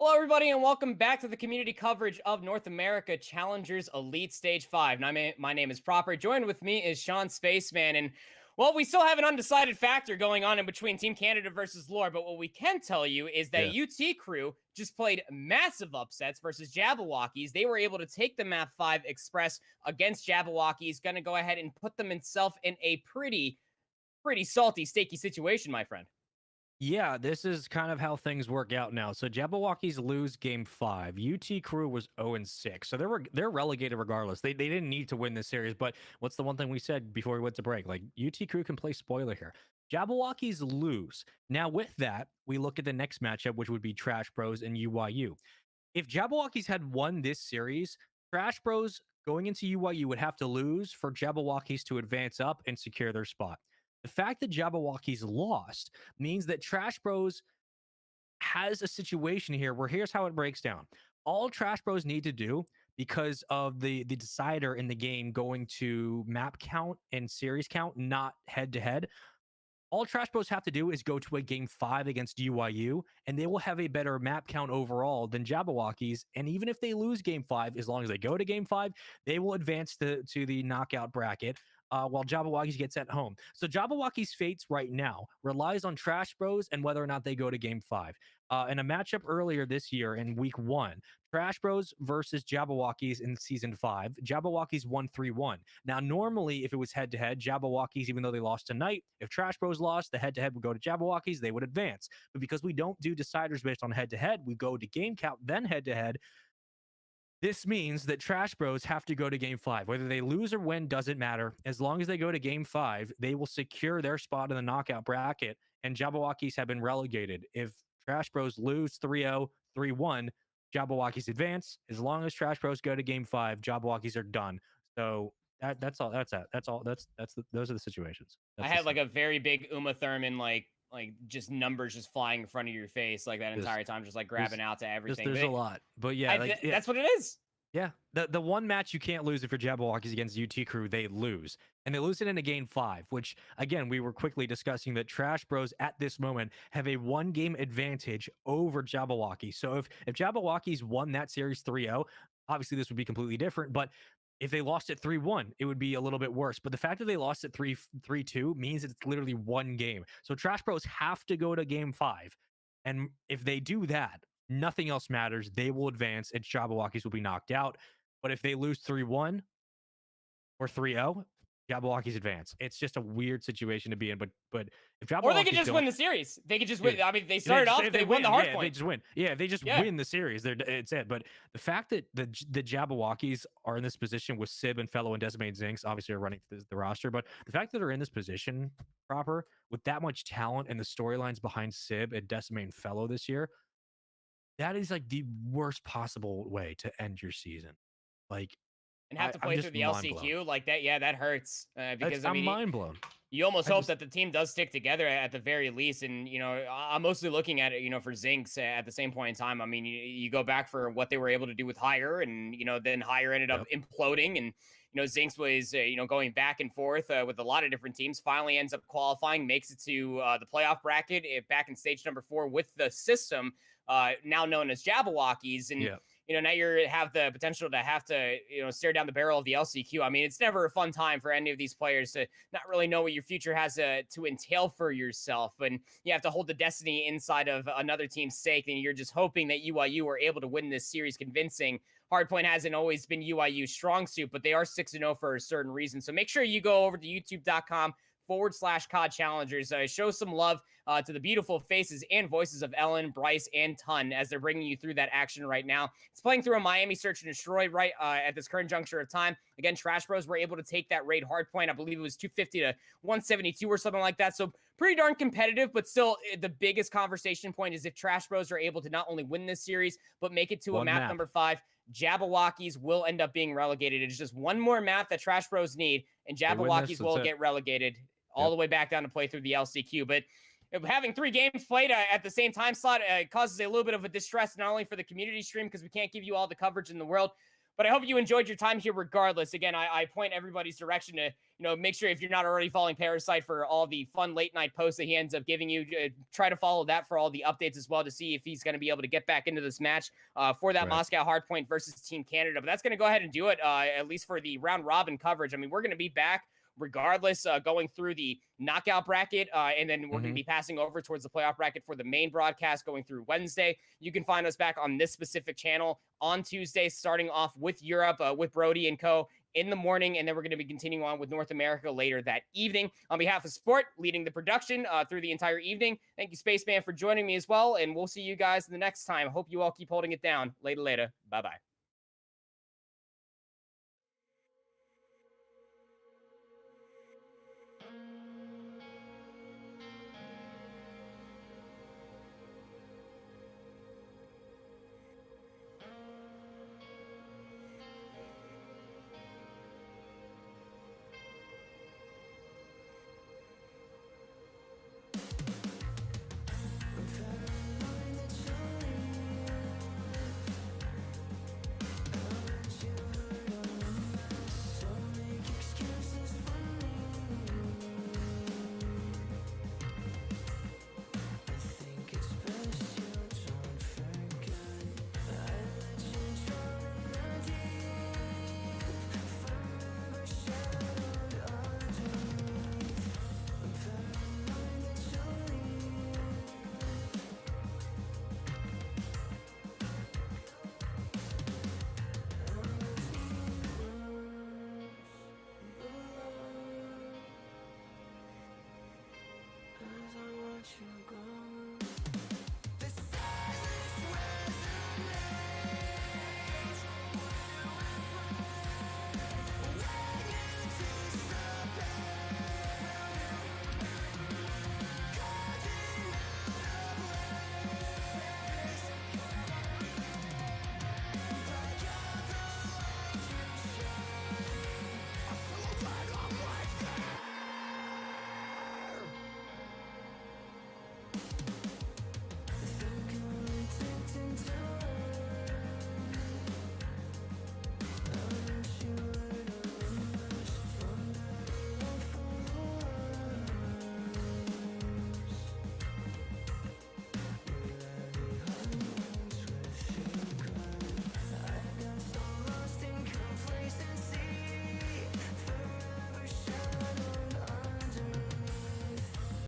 Hello, everybody, and welcome back to the community coverage of North America Challengers Elite Stage 5. And my name is Proper. Joined with me is Sean Spaceman. And, well, we still have an undecided factor going on in between Team Canada versus Lore. But what we can tell you is that UT Crew just played massive upsets versus Jabberwockies. They were able to take the Map 5 Express against Jabberwockies. Going to go ahead and put themselves in a pretty salty, steaky situation, my friend. Yeah, this is kind of how things work out now. So Jabberwockies lose game 5. UT Crew was 0-6. So they're relegated regardless. They didn't need to win this series, but what's the one thing we said before we went to break? Like, UT Crew can play spoiler here. Jabberwockies lose. Now with that, we look at the next matchup, which would be Trash Bros and UYU. If Jabberwockies had won this series, Trash Bros going into UYU would have to lose for Jabberwockies to advance up and secure their spot. The fact that Jabberwockies lost means that Trash Bros has a situation here where here's how it breaks down. All Trash Bros need to do, because of the decider in the game going to map count and series count, not head to head, all Trash Bros have to do is go to a game 5 against UYU, and they will have a better map count overall than Jabberwockies. And even if they lose game 5, as long as they go to game 5, they will advance to the knockout bracket, while Jabberwockies get sent home. So Jabberwockies' fates right now relies on Trash Bros and whether or not they go to game 5. In a matchup earlier this year in week 1, Trash Bros versus Jabberwockies in season 5, Jabberwockies won 3-1. Now, normally, if it was head to head, Jabberwockies, even though they lost tonight, if Trash Bros lost, the head to head would go to Jabberwockies, they would advance. But because we don't do deciders based on head to head, we go to game count, then head to head. This means that Trash Bros have to go to game 5. Whether they lose or win doesn't matter. As long as they go to game 5, they will secure their spot in the knockout bracket, and Jabberwockies have been relegated. If Trash Bros lose 3-0, 3-1, Jabberwockies advance. As long as Trash Bros go to game 5, Jabberwockies are done. So that's all. Those are the situations. I had like a very big Uma Thurman, like just numbers just flying in front of your face like that entire time, just like grabbing out to everything. There's a lot, but yeah, that's what it is. Yeah, the one match you can't lose if you're Jabberwockies against UT Crew, they lose. And they lose it in a game 5, which, again, we were quickly discussing that Trash Bros at this moment have a 1-game advantage over Jabberwockies. So if Jabberwockies won that series 3-0, obviously this would be completely different. But if they lost it 3-1, it would be a little bit worse. But the fact that they lost it 3-2 means it's literally 1 game. So Trash Bros have to go to game 5. And if they do that, nothing else matters. They will advance, and Jabberwockies will be knocked out. But if they lose 3-1 or 3-0, Jabberwockies advance. It's just a weird situation to be in. But if Jabberwockies, or they could just win the series. They could just win. I mean, they started off. They won the Hardpoint. Yeah, they just win. Yeah, they just win the series. It's it. But the fact that the Jabberwockies are in this position with Sib and Fellow and Decimate Zinx, obviously are running the roster. But the fact that they're in this position proper with that much talent and the storylines behind Sib and Decimate and Fellow this year, that is like the worst possible way to end your season. Like, and have to play through the LCQ like that. Yeah, that hurts because I mean, I'm mind blown. You almost hope that the team does stick together at the very least. And, you know, I'm mostly looking at it, you know, for Zinx at the same point in time. I mean, you go back for what they were able to do with Hire, and, you know, then Hire ended up imploding, and, you know, Zinx was, you know, going back and forth with a lot of different teams, finally ends up qualifying, makes it to the playoff bracket back in stage number 4 with the system now known as Jabberwockies. And, you know, now you have the potential to have to, you know, stare down the barrel of the LCQ. I mean, it's never a fun time for any of these players to not really know what your future has to entail for yourself. And you have to hold the destiny inside of another team's stake, and you're just hoping that UIU are able to win this series convincing. Hardpoint hasn't always been UIU's strong suit, but they are 6-0 for a certain reason. So make sure you go over to youtube.com/COD Challengers. Show some love to the beautiful faces and voices of Ellen, Bryce, and Tun as they're bringing you through that action right now. It's playing through a Miami Search and Destroy right at this current juncture of time. Again, Trash Bros were able to take that raid Hardpoint. I believe it was 250 to 172 or something like that. So pretty darn competitive, but still the biggest conversation point is if Trash Bros are able to not only win this series, but make it to a map number 5. Jabberwockies will end up being relegated. It's just one more map that Trash Bros need, and Jabberwockies will get relegated all the way back down to play through the LCQ. But having 3 games played at the same time slot causes a little bit of a distress, not only for the community stream, because we can't give you all the coverage in the world, But I hope you enjoyed your time here regardless. Again, I point everybody's direction to, make sure if you're not already following Parasite for all the fun late night posts that he ends up giving you, try to follow that for all the updates as well to see if he's going to be able to get back into this match for that Moscow Hardpoint versus Team Canada. But that's going to go ahead and do it, at least for the round robin coverage. I mean, we're going to be back regardless, going through the knockout bracket, and then we're going to be passing over towards the playoff bracket for the main broadcast going through Wednesday. You can find us back on this specific channel on Tuesday, starting off with Europe, with Brody and co. in the morning, and then we're going to be continuing on with North America later that evening. On behalf of Sport, leading the production through the entire evening, thank you, Spaceman, for joining me as well, and we'll see you guys the next time. I hope you all keep holding it down. Later. Bye-bye.